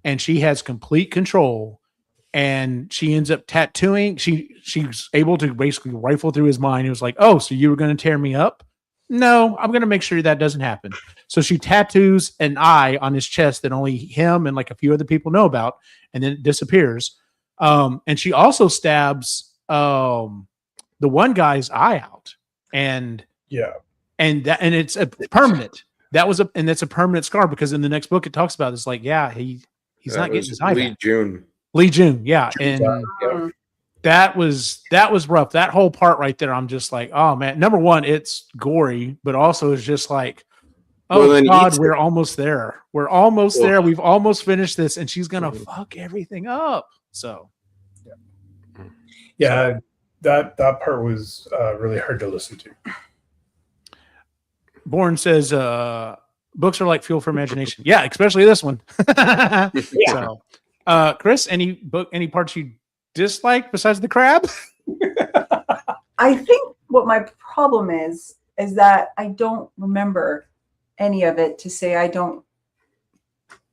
and she has complete control. And she ends up tattooing. She's able to basically rifle through his mind. He was like, "Oh, so you were going to tear me up? No, I'm going to make sure that doesn't happen." So she tattoos an eye on his chest that only him and like a few other people know about, and then it disappears. And she also stabs the one guy's eye out, and it's a permanent. That's a permanent scar, because in the next book it talks about it's like, yeah, he's not getting his eye back. Lee June, yeah, and that was rough. That whole part right there, I'm just like, oh man. Number one, it's gory, but also it's just like, oh God, we're almost there. We're almost there. We've almost finished this, and she's gonna fuck everything up. So, yeah, that part was really hard to listen to. Bourne says, books are like fuel for imagination. Yeah, especially this one. So, Chris, any parts you dislike besides the crab? I think what my problem is that I don't remember any of it to say I don't.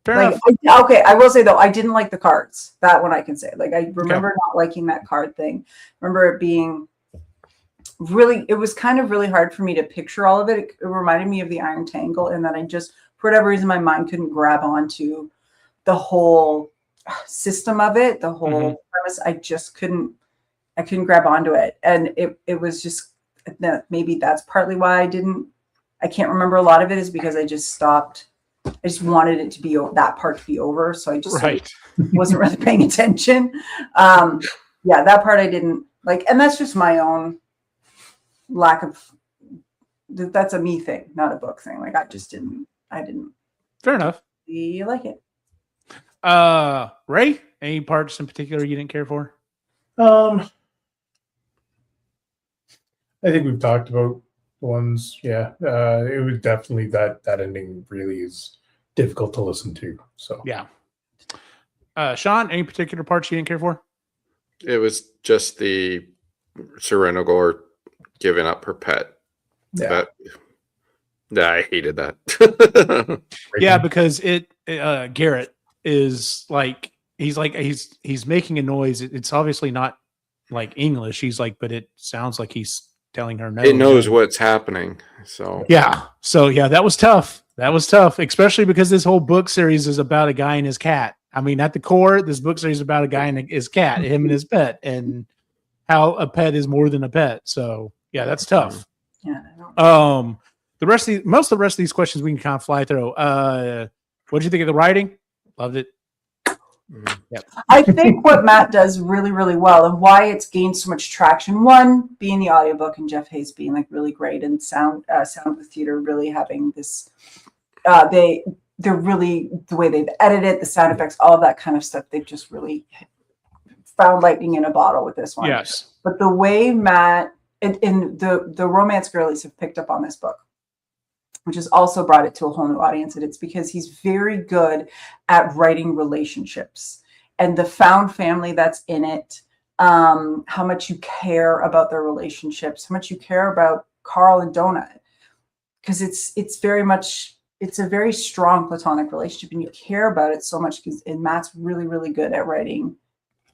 Fair enough. Okay, I will say though, I didn't like the cards. That one I can say. Like, I remember not liking that card thing. Remember it being really, it was kind of really hard for me to picture all of it. It reminded me of the Iron Tangle, and that I just, for whatever reason, my mind couldn't grab onto the whole system of it, the whole premise. I just couldn't grab onto it. And it was just, maybe that's partly why I can't remember a lot of it, is because I just stopped. I just wanted it to be, that part to be over. So I just wasn't really paying attention. Yeah, that part I didn't like. And that's just my own lack of, that's a me thing, not a book thing. Like, I didn't. Fair enough. You like it. Ray, any parts in particular you didn't care for? I think we've talked about the ones. Yeah, it was definitely that ending really is difficult to listen to. So yeah. Sean, any particular parts you didn't care for? It was just the Serenogor giving up her pet. Yeah, I hated that. Yeah, because Garrett is like, he's making a noise. It's obviously not like English. He's like, but it sounds like he's telling her no. It knows what's happening. So yeah, that was tough. Especially because this whole book series is about a guy and his cat. I mean, at the core, this book series is about a guy and his cat, him and his pet, and how a pet is more than a pet. So yeah, that's tough. Yeah. Most of the rest of these questions we can kind of fly through. What did you think of the writing? Loved it. Yep. I think what Matt does really, really well, and why it's gained so much traction, one being the audiobook and Jeff Hayes being like really great, and Sound with Theater really having this, they're really, the way they've edited the sound effects, all of that kind of stuff, they've just really found lightning in a bottle with this one. Yes. But the way Matt and the romance girlies have picked up on this book, which has also brought it to a whole new audience. And it's because he's very good at writing relationships and the found family that's in it, how much you care about their relationships, how much you care about Carl and Donut, because it's very much, it's a very strong platonic relationship and you care about it so much, and Matt's really, really good at writing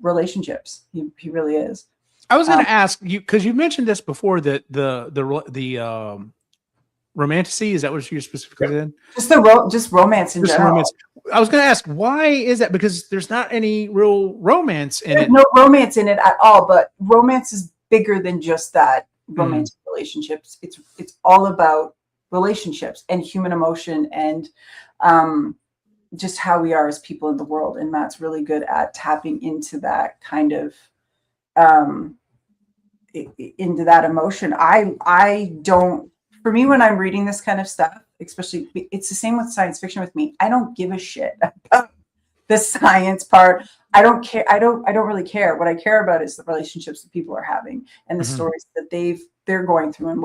relationships. He really is. I was going to ask you, because you mentioned this before, that the romanticy, is that what you're specifically in? Just romance in general. Romance. I was going to ask, why is that? Because there's not any real romance in it. No romance in it at all, but romance is bigger than just that. Romantic relationships. It's all about relationships and human emotion and just how we are as people in the world. And Matt's really good at tapping into that kind of into that emotion. I don't, for me, when I'm reading this kind of stuff, especially, it's the same with science fiction with me. I don't give a shit about the science part. I don't care. I don't really care. What I care about is the relationships that people are having and the stories that they're going through and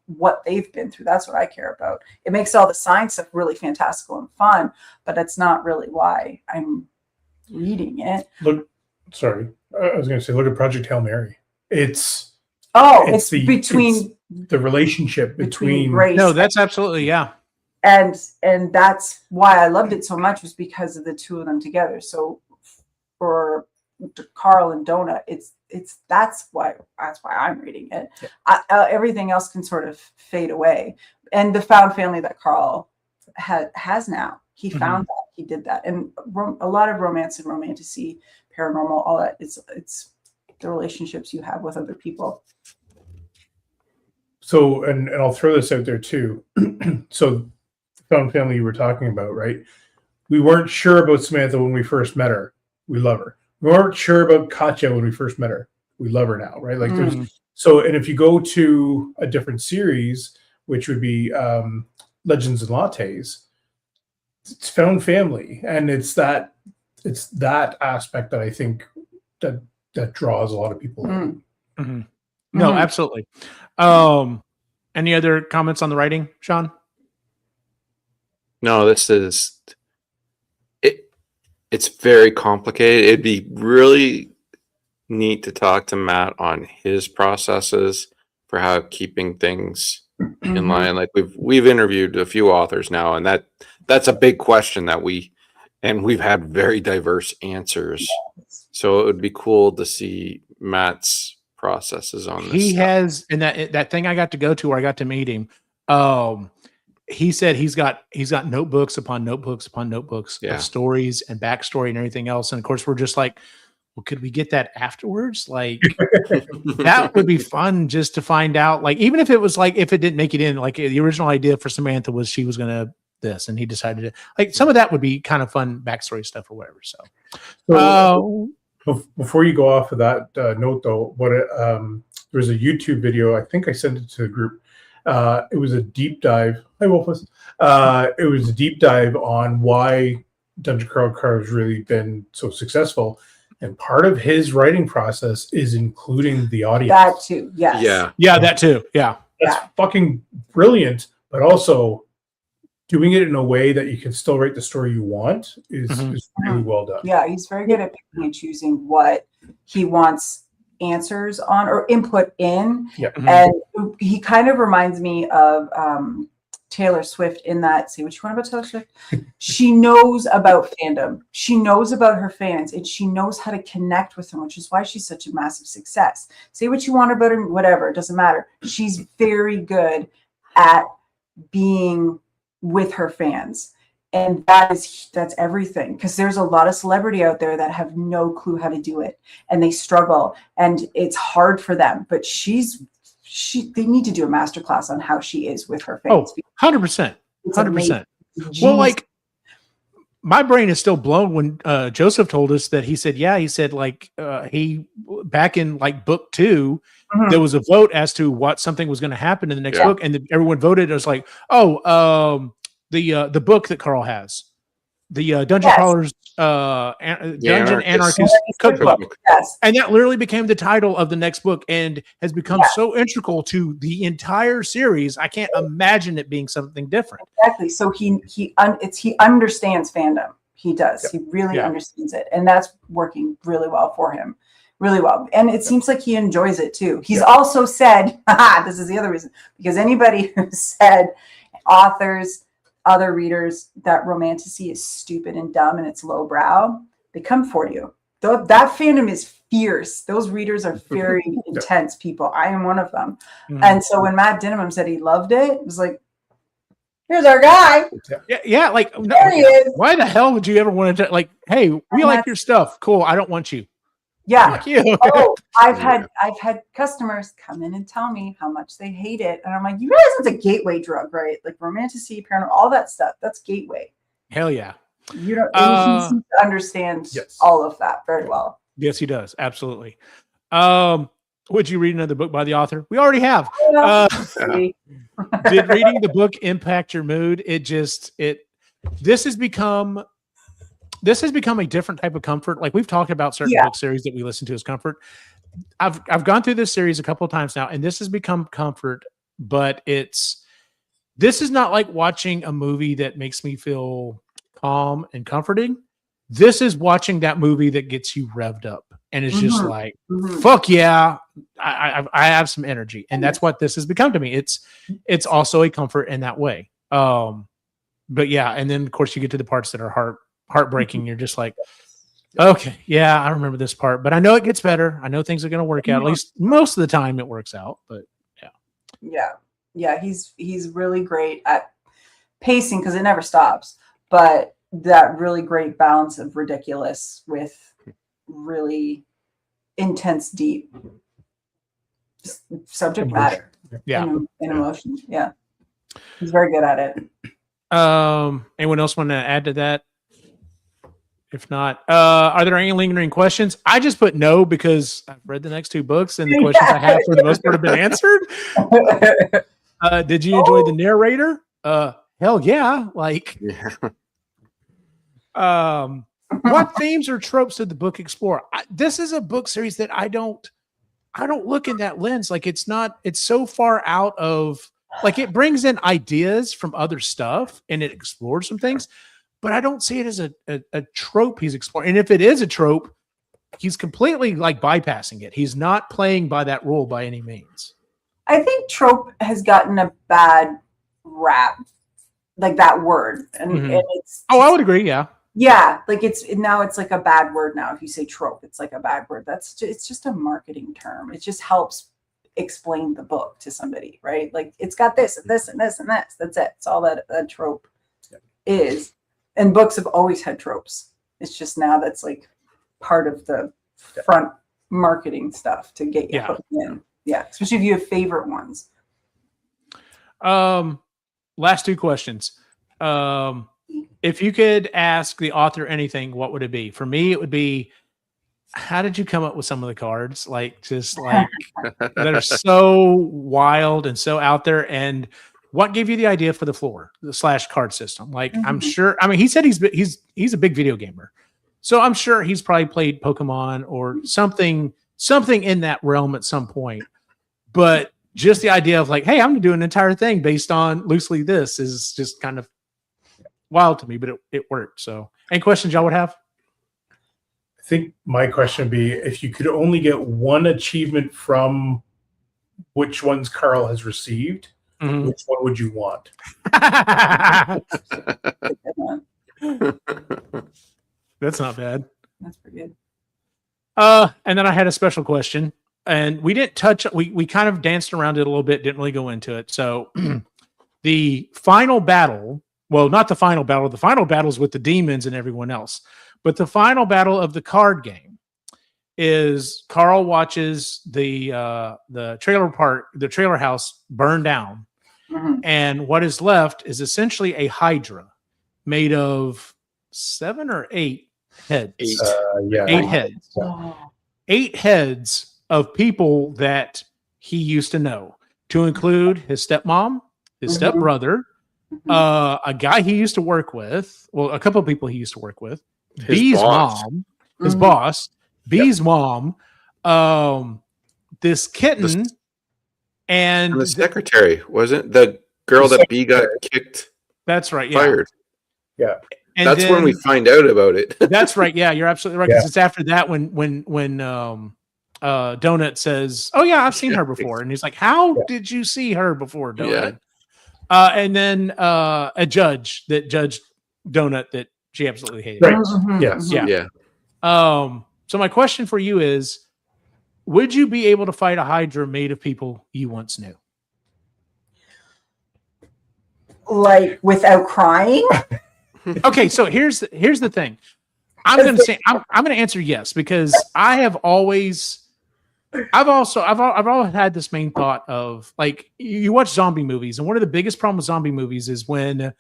what they've been through. That's what I care about. It makes all the science stuff really fantastical and fun, but that's not really why I'm reading it. I was going to say, look at Project Hail Mary. It's between the relationship between race. No, that's absolutely, yeah. And that's why I loved it so much, was because of the two of them together. So for Carl and Donut, that's why I'm reading it. Yeah. Everything else can sort of fade away. And the found family that Carl has now, he found that, he did that. And a lot of romance and romanticy, paranormal, all that, it's the relationships you have with other people. So, and I'll throw this out there too. So the found family you were talking about, right? We weren't sure about Samantha when we first met her. We love her. We weren't sure about Katya when we first met her. We love her now, right? Like so, and if you go to a different series, which would be Legends and Lattes, it's found family. And it's that aspect that I think that draws a lot of people in. No, absolutely. Any other comments on the writing, Sean? No, this is it. It's very complicated. It'd be really neat to talk to Matt on his processes for how keeping things in line. Like we've interviewed a few authors now, and that's a big question that we've had very diverse answers. So it would be cool to see Matt's processes on this. He has, and that thing I got to go to where I got to meet him. He said he's got notebooks upon notebooks upon notebooks of stories and backstory and everything else. And of course, we're just like, well, could we get that afterwards? Like that would be fun just to find out. Like, even if it was like, if it didn't make it in, like the original idea for Samantha was she was going to this, and he decided to, like, some of that would be kind of fun backstory stuff or whatever. So before you go off of that note though, there's a YouTube video. I think I sent it to the group. It was a deep dive. Hi, Wolfus. It was a deep dive on why Dungeon Crawl Car has really been so successful. And part of his writing process is including the audience. That too, yes. Yeah, that too. Yeah. That's fucking brilliant, but also doing it in a way that you can still write the story you want is really well done. Yeah, he's very good at picking and choosing what he wants answers on or input in. Yeah. And he kind of reminds me of Taylor Swift in that, say what you want about Taylor Swift. She knows about fandom. She knows about her fans, and she knows how to connect with them, which is why she's such a massive success. Say what you want about her, whatever, it doesn't matter. She's very good at being with her fans. And that's everything, because there's a lot of celebrity out there that have no clue how to do it, and they struggle, and it's hard for them. But they need to do a masterclass on how she is with her fans. 100%. 100%. Well, like, my brain is still blown when Joseph told us that he said like he back in like book 2, there was a vote as to what something was going to happen in the next book, and everyone voted. It was like, the book that Carl has. Dungeon Yes. Crawlers Dungeon Anarchist cookbook. Yes. And that literally became the title of the next book and has become Yeah. so integral to the entire series. I can't imagine it being something different. Exactly. So he understands fandom. He does. Yep. He really Yeah. understands it, and that's working really well for him. Really well. And it seems like he enjoys it too. He's also said, this is the other reason, because anybody who said authors, other readers, that romantasy is stupid and dumb and it's lowbrow, they come for you. That fandom is fierce. Those readers are very intense people. I am one of them. Mhm. And so when Matt Dinham said he loved it, it was like, here's our guy. Yeah, like There he is. why the hell would you ever want to like, hey, we like your stuff. Cool. I don't want you. Yeah. Fuck you. Oh, I've had customers come in and tell me how much they hate it. And I'm like, you realize it's a gateway drug, right? Like romantasy, paranormal, all that stuff. That's gateway. Hell yeah. You don't he seems to understand Yes. all of that very well. Yes, he does. Absolutely. Would you read another book by the author? We already have. See? Did reading the book impact your mood? This has become a different type of comfort. Like we've talked about certain book series that we listen to as comfort. I've gone through this series a couple of times now, and this has become comfort, but this is not like watching a movie that makes me feel calm and comforting. This is watching that movie that gets you revved up. And it's just like, fuck yeah, I have some energy. And that's what this has become to me. It's also a comfort in that way. But yeah, and then of course you get to the parts that are heartbreaking. You're just like, okay, yeah, I remember this part, but I know it gets better. I know things are going to work out. At least most of the time it works out, but yeah. He's really great at pacing because it never stops, but that really great balance of ridiculous with really intense, deep subject matter. Yeah. And emotions. Yeah. He's very good at it. Anyone else want to add to that? If not, are there any lingering questions? I just put no because I've read the next two books and the questions I have for the most part have been answered. Did you enjoy the narrator? Hell yeah. Like, what themes or tropes did the book explore? This is a book series that I don't look in that lens. Like it's so far out of, like it brings in ideas from other stuff and it explores some things, but I don't see it as a trope he's exploring. And if it is a trope, he's completely like bypassing it. He's not playing by that rule by any means. I think trope has gotten a bad rap, like that word. And it's I would agree. Yeah. Yeah, like it's like a bad word now. If you say trope, it's like a bad word. It's just a marketing term. It just helps explain the book to somebody, right? Like it's got this and this and this and this. That's it. It's all that a trope is. And books have always had tropes. It's just now that's like part of the front marketing stuff to get you hooked in. Yeah, especially if you have favorite ones. Last two questions. If you could ask the author anything, what would it be? For me, it would be, how did you come up with some of the cards? Like, just like that are so wild and so out there. And what gave you the idea for the floor, the / card system? Like, I'm sure, I mean, he said he's a big video gamer. So I'm sure he's probably played Pokemon or something in that realm at some point. But just the idea of like, hey, I'm going to do an entire thing based on loosely this is just kind of wild to me, but it worked. So any questions y'all would have? I think my question would be, if you could only get one achievement from which ones Carl has received, which one would you want? That's not bad. That's pretty good. And then I had a special question, and we didn't touch, we kind of danced around it a little bit, didn't really go into it. So the final battle, well, not the final battle's with the demons and everyone else, but the final battle of the card game is Carl watches the trailer house burn down. And what is left is essentially a Hydra made of 7 or 8 heads. 8 heads. 8 heads of people that he used to know, to include his stepmom, his stepbrother, a guy he used to work with, well, a couple of people he used to work with, His B's boss. mom, his boss, B's mom, this kitten, and And the secretary, wasn't the girl The that B got kicked, that's right, yeah. fired. Yeah. And That's when we find out about it. That's right. Yeah, you're absolutely right. Because Yeah. it's after that when Donut says, "Oh yeah, I've seen her before," and he's like, "How did you see her before, Donut?" And then a judge that judged Donut that she absolutely hated. Right. Mhm, Yes. mhm. Yeah. Yeah. So my question for you is, would you be able to fight a Hydra made of people you once knew? Like without crying? Okay, so here's the thing. I'm going to say I'm going to answer yes, because I've always had this main thought of, like, you watch zombie movies, and one of the biggest problems with zombie movies is when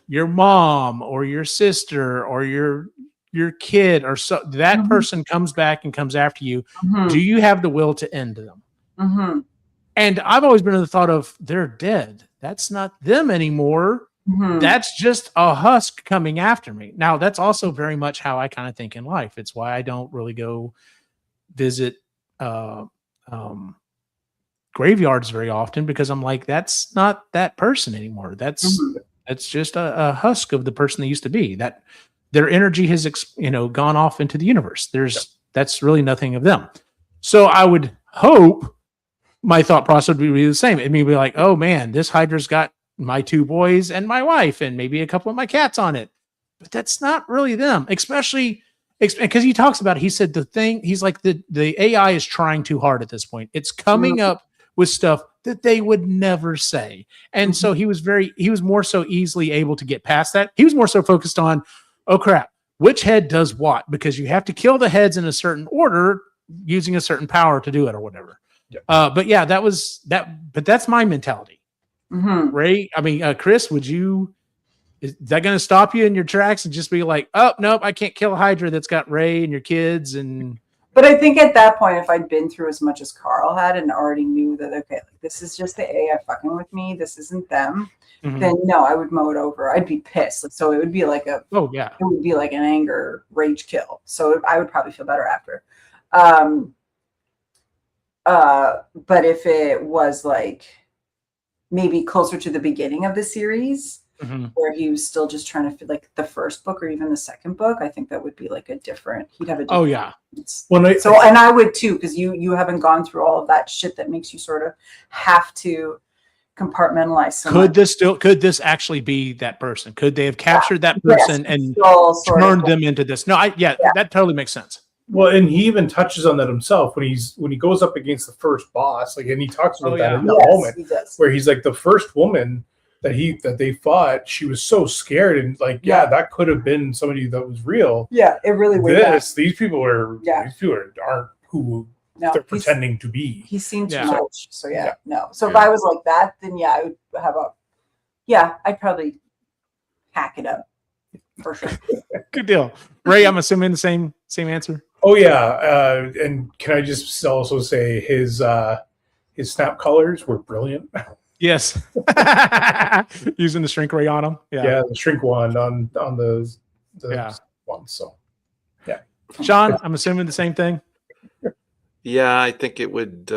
your mom or your sister or your kid or so that person comes back and comes after you. Do you have the will to end them? Mhm. And I've always been in the thought of, they're dead. That's not them anymore. Mhm. That's just a husk coming after me. Now, that's also very much how I kind of think in life. It's why I don't really go visit graveyards very often, because I'm like, that's not that person anymore. That's just a husk of the person they used to be. That their energy has gone off into the universe. That's really nothing of them. So I would hope my thought process would be the same. It'd be like, oh man, this Hydra's got my 2 boys and my wife and maybe a couple of my cats on it. But that's not really them, especially because he talks about it. He said he's like, the AI is trying too hard at this point. It's coming up with stuff that they would never say. And so he was more so easily able to get past that. He was more so focused on, oh crap, which head does what? Because you have to kill the heads in a certain order using a certain power to do it or whatever. But yeah, but that's my mentality. Ray, I mean, Chris, is that going to stop you in your tracks and just be like, oh, nope, I can't kill a Hydra that's got Ray and your kids? But I think at that point, if I'd been through as much as Carl had and already knew that, okay, like, this is just the AI fucking with me, this isn't them, then no, I would mow it over. I'd be pissed. Like, so it would be like it would be like an anger rage kill. So I would probably feel better after. But if it was like maybe closer to the beginning of the series, where he was still just trying to fit like the first book or even the second book, I think that would be like he'd have a different and I would too, because you haven't gone through all of that shit that makes you sort of have to compartmentalize. Could this actually be that person? Could they have captured that person and turned them into this? No, that totally makes sense. Well, and he even touches on that himself when he goes up against the first boss, like, and he talks about that in the moment where he's like, the first woman that they fought, she was so scared, and like, that could have been somebody that was real. Yeah, it really was. These people aren't who they're pretending to be. He seemed too much. So no. So if I was like that, then I would have I'd probably hack it up for sure. Good deal. Ray, I'm assuming the same answer. Oh yeah, and can I just also say his snap colors were brilliant. Yes, using the shrink ray on them. Yeah, the shrink wand on the one. So yeah, Sean, I'm assuming the same thing. Yeah, I think it would.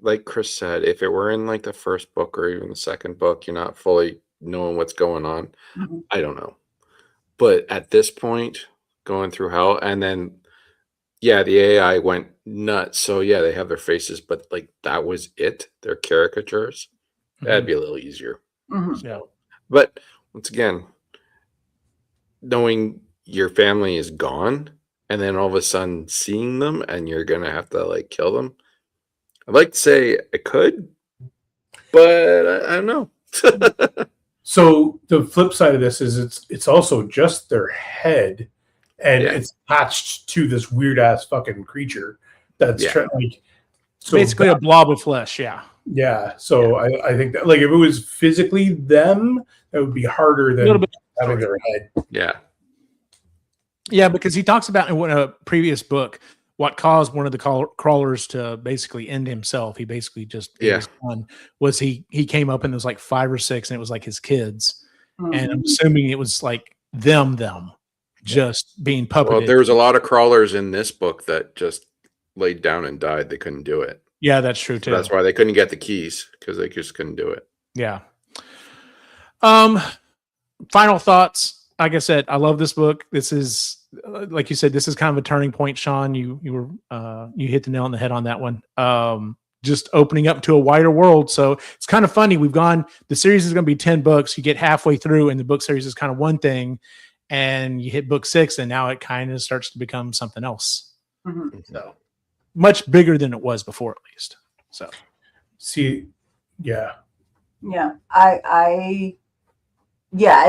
Like Chris said, if it were in like the first book or even the second book, you're not fully knowing what's going on. I don't know, but at this point, going through hell, and then the AI went nuts. So they have their faces, but like that was it. They're caricatures. That'd be a little easier. But once again, knowing your family is gone, and then all of a sudden seeing them, and you're gonna have to like kill them. I'd like to say I could, but I don't know. So the flip side of this is it's also just their head, and it's attached to this weird ass fucking creature that's basically a blob of flesh. Yeah. So I think that, like, if it was physically them, that would be harder than having their head. Yeah, because he talks about in a previous book what caused one of the crawlers to basically end himself. He basically just was he came up and there was like 5 or 6, and it was like his kids, and I'm assuming it was like them just being puppeted. Well, there was a lot of crawlers in this book that just laid down and died. They couldn't do it. Yeah, that's true too. So that's why they couldn't get the keys, because they just couldn't do it. Yeah. Final thoughts. Like I said, I love this book. This is, like you said, this is kind of a turning point, Sean. You hit the nail on the head on that one. Just opening up to a wider world. So it's kind of funny. The series is going to be 10 books. You get halfway through and the book series is kind of one thing, and you hit book 6 and now it kind of starts to become something else. Mm-hmm. So much bigger than it was before, at least. So See, yeah. Yeah.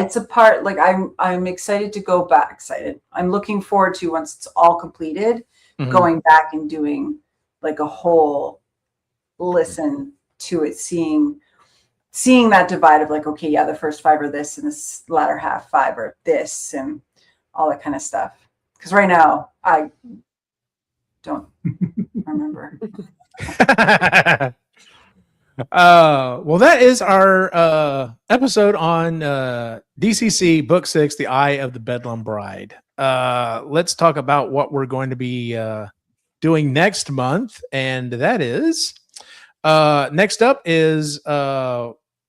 It's a part, like I'm excited to go back. Excited. I'm looking forward to, once it's all completed, going back and doing like a whole listen to it, seeing that divide of like, okay, yeah, the first 5 are this and this latter half 5 are this and all that kind of stuff. Because right now I don't remember. Well, that is our episode on DCC Book 6, The Eye of the Bedlam Bride. Let's talk about what we're going to be doing next month, and that is next up is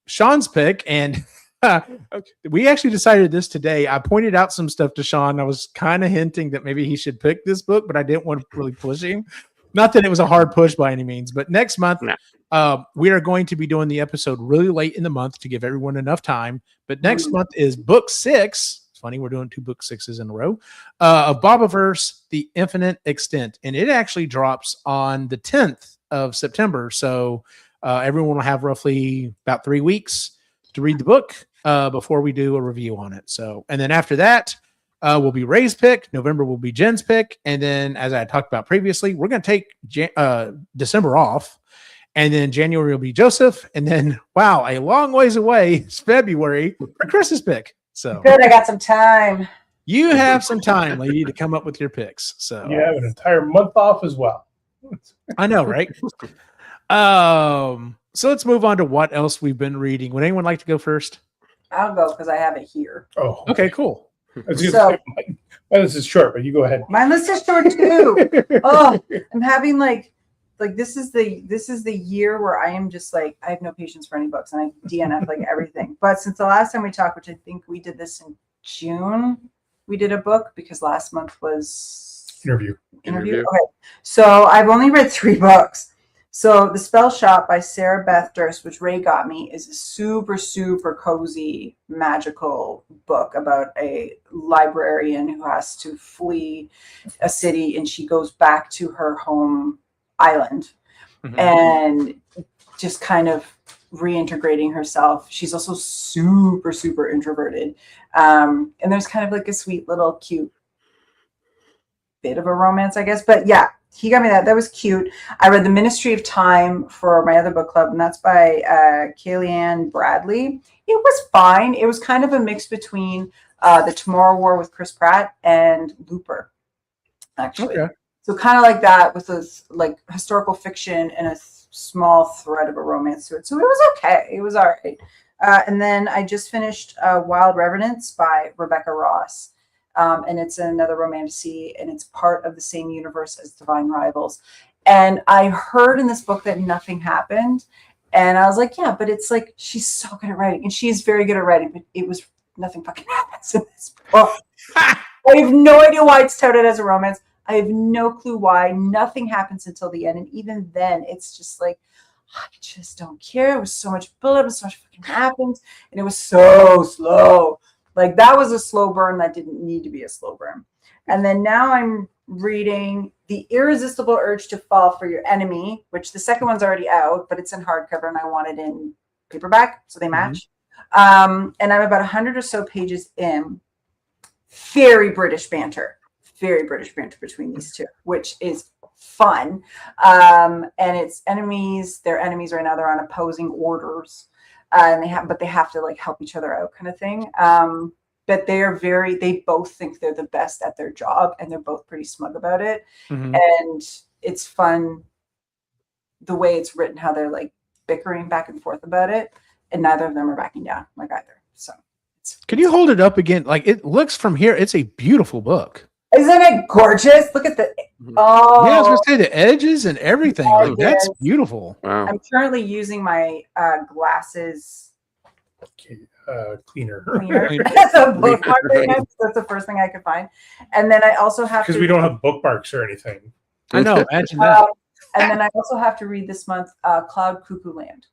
Sean's pick, and we actually decided this today. I pointed out some stuff to Sean. I was kind of hinting that maybe he should pick this book, but I didn't want to really push him. Not that it was a hard push by any means, but next month, we are going to be doing the episode really late in the month to give everyone enough time. But next month is book 6. It's funny, we're doing 2 book 6s in a row of Bobiverse, The Infinite Extent. And it actually drops on the 10th of September. So everyone will have roughly about 3 weeks to read the book before we do a review on it. So, and then after that, will be Ray's pick. November will be Jen's pick. And then, as I talked about previously, we're going to take December off. And then January will be Joseph. And then, wow, a long ways away is February for Chris's pick. So good, I got some time. You have some time, lady, to come up with your picks. So You have an entire month off as well. I know, right? So let's move on to what else we've been reading. Would anyone like to go first? I'll go because I have it here. Oh, Okay, cool. My list is short, but you go ahead. My list is short too. Oh, I'm having like this is the year where I am just like, I have no patience for any books, and I DNF like everything. But since the last time we talked, which I think we did this in June, we did a book because last month was Interview. Okay, so I've only read 3 books. So The Spell Shop by Sarah Beth Durst, which Ray got me, is a super, super cozy, magical book about a librarian who has to flee a city, and she goes back to her home island and just kind of reintegrating herself. She's also super, super introverted. And there's kind of like a sweet little cute bit of a romance, I guess. But yeah, he got me that. That was cute. I read The Ministry of Time for my other book club, and that's by Kayleigh Bradley. It was fine. It was kind of a mix between The Tomorrow War with Chris Pratt and Looper, actually. Okay. So kind of like that, with this like historical fiction and a small thread of a romance to it. So it was okay. It was all right. And then I just finished Wild Revenants by Rebecca Ross. And it's another romantasy, and it's part of the same universe as Divine Rivals. And I heard in this book that nothing happened. And I was like, yeah, but it's like, she's so good at writing, and she's very good at writing, but it was nothing fucking happens in this book. I have no idea why it's touted as a romance. I have no clue why. Nothing happens until the end. And even then, it's just like, I just don't care. It was so much buildup, and so much fucking happens. And it was so slow. Like, that was a slow burn that didn't need to be a slow burn. And then now I'm reading The Irresistible Urge to Fall for Your Enemy, which the second one's already out, but it's in hardcover, and I want it in paperback, so they match. And I'm about 100 or so pages in. Very British banter between these two, which is fun. And it's enemies. They're enemies right now. They're on opposing orders. And they have to like help each other out, kind of thing. but they both think they're the best at their job, and they're both pretty smug about it. Mhm. And it's fun the way it's written, how they're like bickering back and forth about it, and neither of them are backing down like either. So Can you hold it up again? Like, it looks from here, it's a beautiful book. isn't it gorgeous? Look at the Yeah, I was oh, gonna say the edges and everything. Oh, Like, that's yes. beautiful. Wow. I'm currently using my glasses Cleaner. cleaner as a bookmark right now, 'cause that's the first thing I could find. And then I also have Because to we don't have bookmarks or anything. I know. Imagine that. and then I also have to read this month Cloud Cuckoo Land.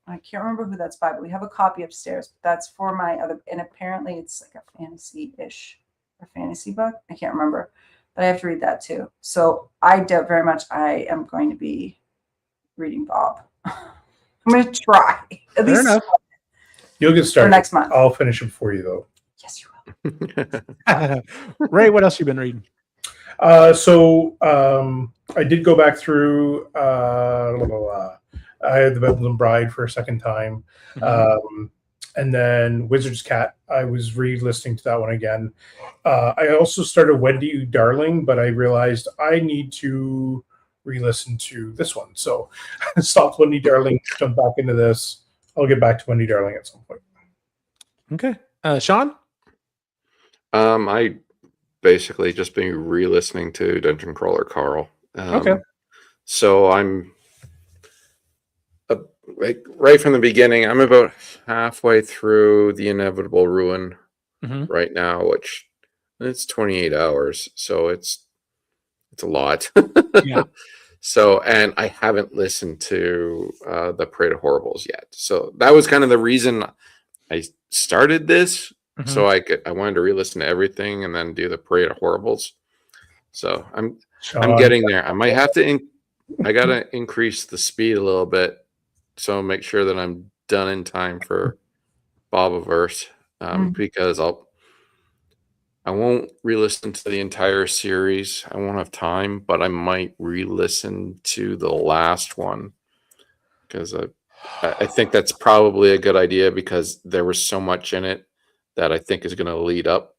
I can't remember who that's by, but we have a copy upstairs. But that's for my other, and apparently it's like a fantasy-ish or fantasy book. I can't remember, but I have to read that too. So I doubt very much I am going to be reading Bob. I'm going to try at Fair least enough. You'll get for started. next month. I'll finish them for you though. Yes, you will. Ray, what else you been reading? So I did go back through. I had the Bedlam Bride for a second time, and then Wizard's Cat. I was re-listening to that one again. I also started Wendy Darling, but I realized I need to re-listen to this one. So I stopped Wendy Darling, jumped back into this. I'll get back to Wendy Darling at some point. Okay. Sean? I basically just been re-listening to Dungeon Crawler Carl. Okay. So I'm like right from the beginning. I'm about halfway through The Inevitable Ruin right now, which it's 28 hours, so it's a lot. Yeah. So, and I haven't listened to the Parade of Horribles yet. So that was kind of the reason I started this. So I wanted to re-listen to everything and then do the Parade of Horribles. So I'm getting there. I might have to I gotta increase the speed a little bit, so make sure that I'm done in time for Bobaverse, because I won't re-listen to the entire series. I won't have time, but I might re-listen to the last one because I think that's probably a good idea because there was so much in it that I think is going to lead up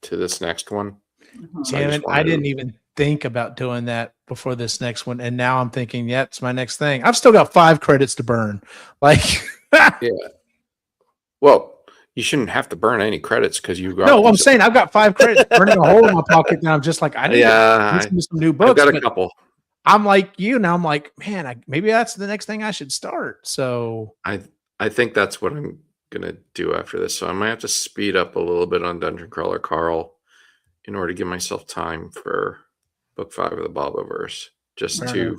to this next one. So Damn it, I didn't even think about doing that before this next one, and now I'm thinking, yeah, it's my next thing. I've still got 5 credits to burn. Like, yeah. Well, you shouldn't have to burn any credits because you got. No, I'm saying I've got 5 credits burning a hole in my pocket, and I'm just like, I need to listen to some new books. I've got a couple. I'm like you now. I'm like, man, maybe that's the next thing I should start. So I think that's what I'm gonna do after this. So I might have to speed up a little bit on Dungeon Crawler Carl in order to give myself time for book 5 of the Bobaverse, just to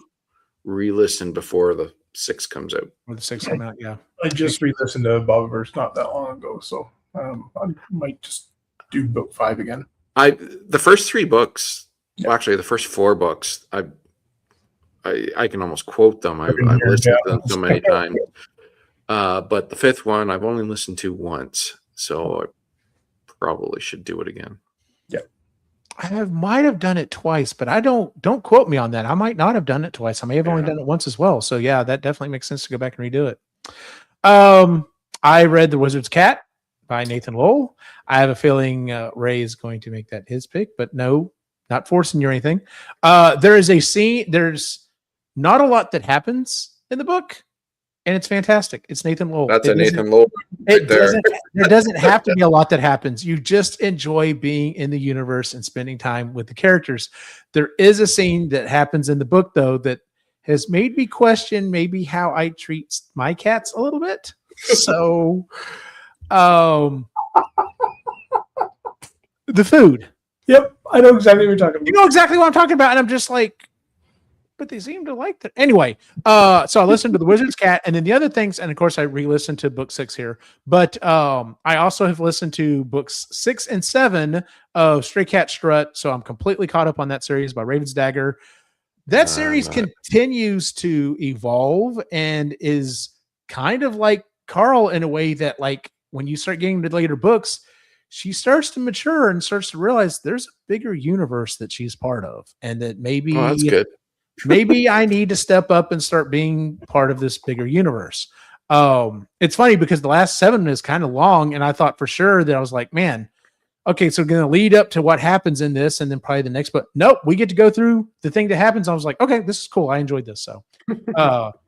re-listen before the 6 comes out. Or the 6 come out, yeah. I just re-listened to Bobaverse not that long ago, so I might just do book 5 again. The first 3 books, well, actually the first 4 books, I can almost quote them. I've listened to them so many times. But the 5th one I've only listened to once, so I probably should do it again. Yeah, I might have done it twice, but I don't quote me on that. I might not have done it twice. I may have only done it once as well. So yeah, that definitely makes sense to go back and redo it. I read The Wizard's Cat by Nathan Lowell. I have a feeling Ray is going to make that his pick, but no, not forcing you or anything. There is a scene. There's not a lot that happens in the book, and it's fantastic. It's Nathan Lowell. That's a Nathan Lowell. There doesn't have to be a lot that happens. You just enjoy being in the universe and spending time with the characters. There is a scene that happens in the book, though, that has made me question maybe how I treat my cats a little bit. So, the food. Yep, I know exactly what you're talking about. You know exactly what I'm talking about, and I'm just like, but they seem to like that. Anyway, so I listened to The Wizard's Cat, and then the other things, and of course I re-listened to book 6 here, but I also have listened to books 6 and 7 of Stray Cat Strut, so I'm completely caught up on that series by Raven's Dagger. That series continues to evolve and is kind of like Carl in a way that, like, when you start getting to later books, she starts to mature and starts to realize there's a bigger universe that she's part of, and that maybe that's good. maybe I need to step up and start being part of this bigger universe. It's funny because the last 7 is kind of long, and I thought for sure that I was like, man, okay, so going to lead up to what happens in this, and then probably the next. But nope, we get to go through the thing that happens. I was like, okay, this is cool. I enjoyed this. So,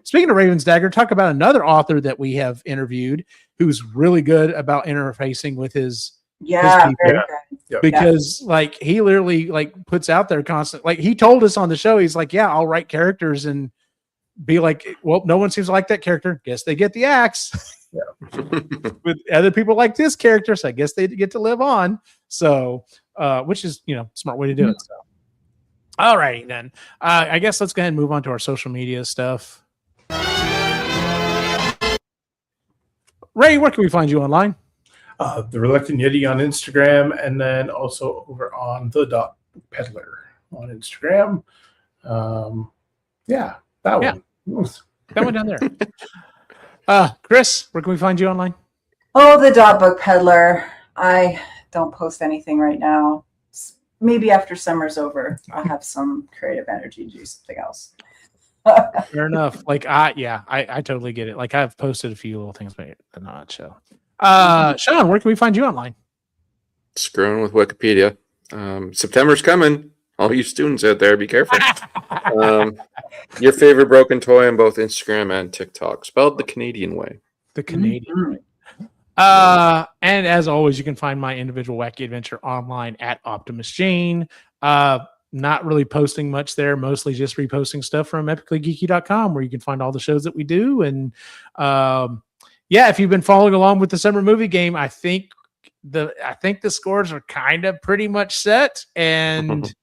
speaking of Raven's Dagger, talk about another author that we have interviewed who's really good about interfacing with his people. Very good. Because like he literally like puts out there constant. Like he told us on the show, he's like, yeah, I'll write characters and be like, well, no one seems to like that character. Guess they get the axe. With other people like this character, so I guess they get to live on. So, which is smart way to do it. So, all right then. I guess let's go ahead and move on to our social media stuff. Ray, where can we find you online? The Reluctant Yeti on Instagram, and then also over on the Dot Peddler on Instagram. That one. That one down there. Chris, where can we find you online? Oh, the Dot Book Peddler. I don't post anything right now. Maybe after summer's over, I'll have some creative energy to do something else. Fair enough. Like I totally get it. Like I've posted a few little things, but not show. Sean, where can we find you online? Screwing with Wikipedia. September's coming. All you students out there, be careful. Your favorite broken toy on both Instagram and TikTok, spelled the Canadian way. The Canadian way. And as always, you can find my individual wacky adventure online at Optimus Jane. Not really posting much there, mostly just reposting stuff from epicallygeeky.com, where you can find all the shows that we do. And if you've been following along with the summer movie game, I think the scores are kind of pretty much set, and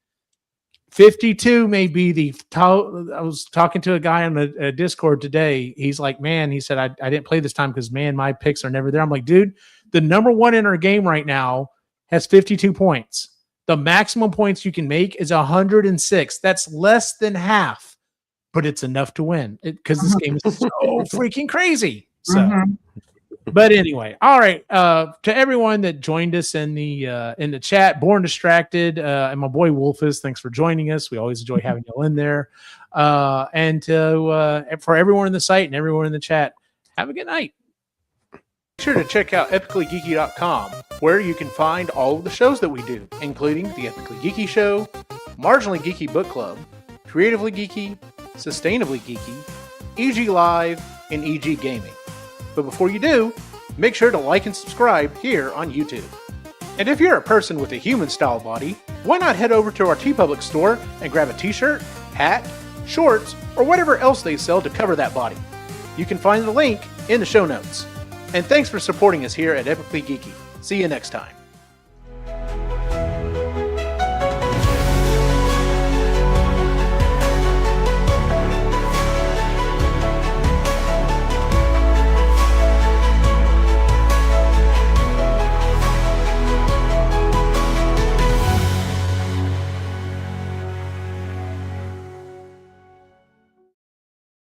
52 may be the I was talking to a guy on a Discord today. He's like, man, he said, I didn't play this time because, man, my picks are never there. I'm like, dude, the number one in our game right now has 52 points. The maximum points you can make is 106. That's less than half, but it's enough to win because this game is so freaking crazy. So, but anyway, all right. To everyone that joined us in the chat, Born Distracted, and my boy Wolfus, thanks for joining us. We always enjoy having you in there. And for everyone in the site and everyone in the chat, have a good night. Be sure to check out epicallygeeky.com, where you can find all of the shows that we do, including the Epically Geeky Show, Marginally Geeky Book Club, Creatively Geeky, Sustainably Geeky, EG Live, and EG Gaming. But before you do, make sure to like and subscribe here on YouTube. And if you're a person with a human-style body, why not head over to our TeePublic store and grab a t-shirt, hat, shorts, or whatever else they sell to cover that body. You can find the link in the show notes. And thanks for supporting us here at Epically Geeky. See you next time.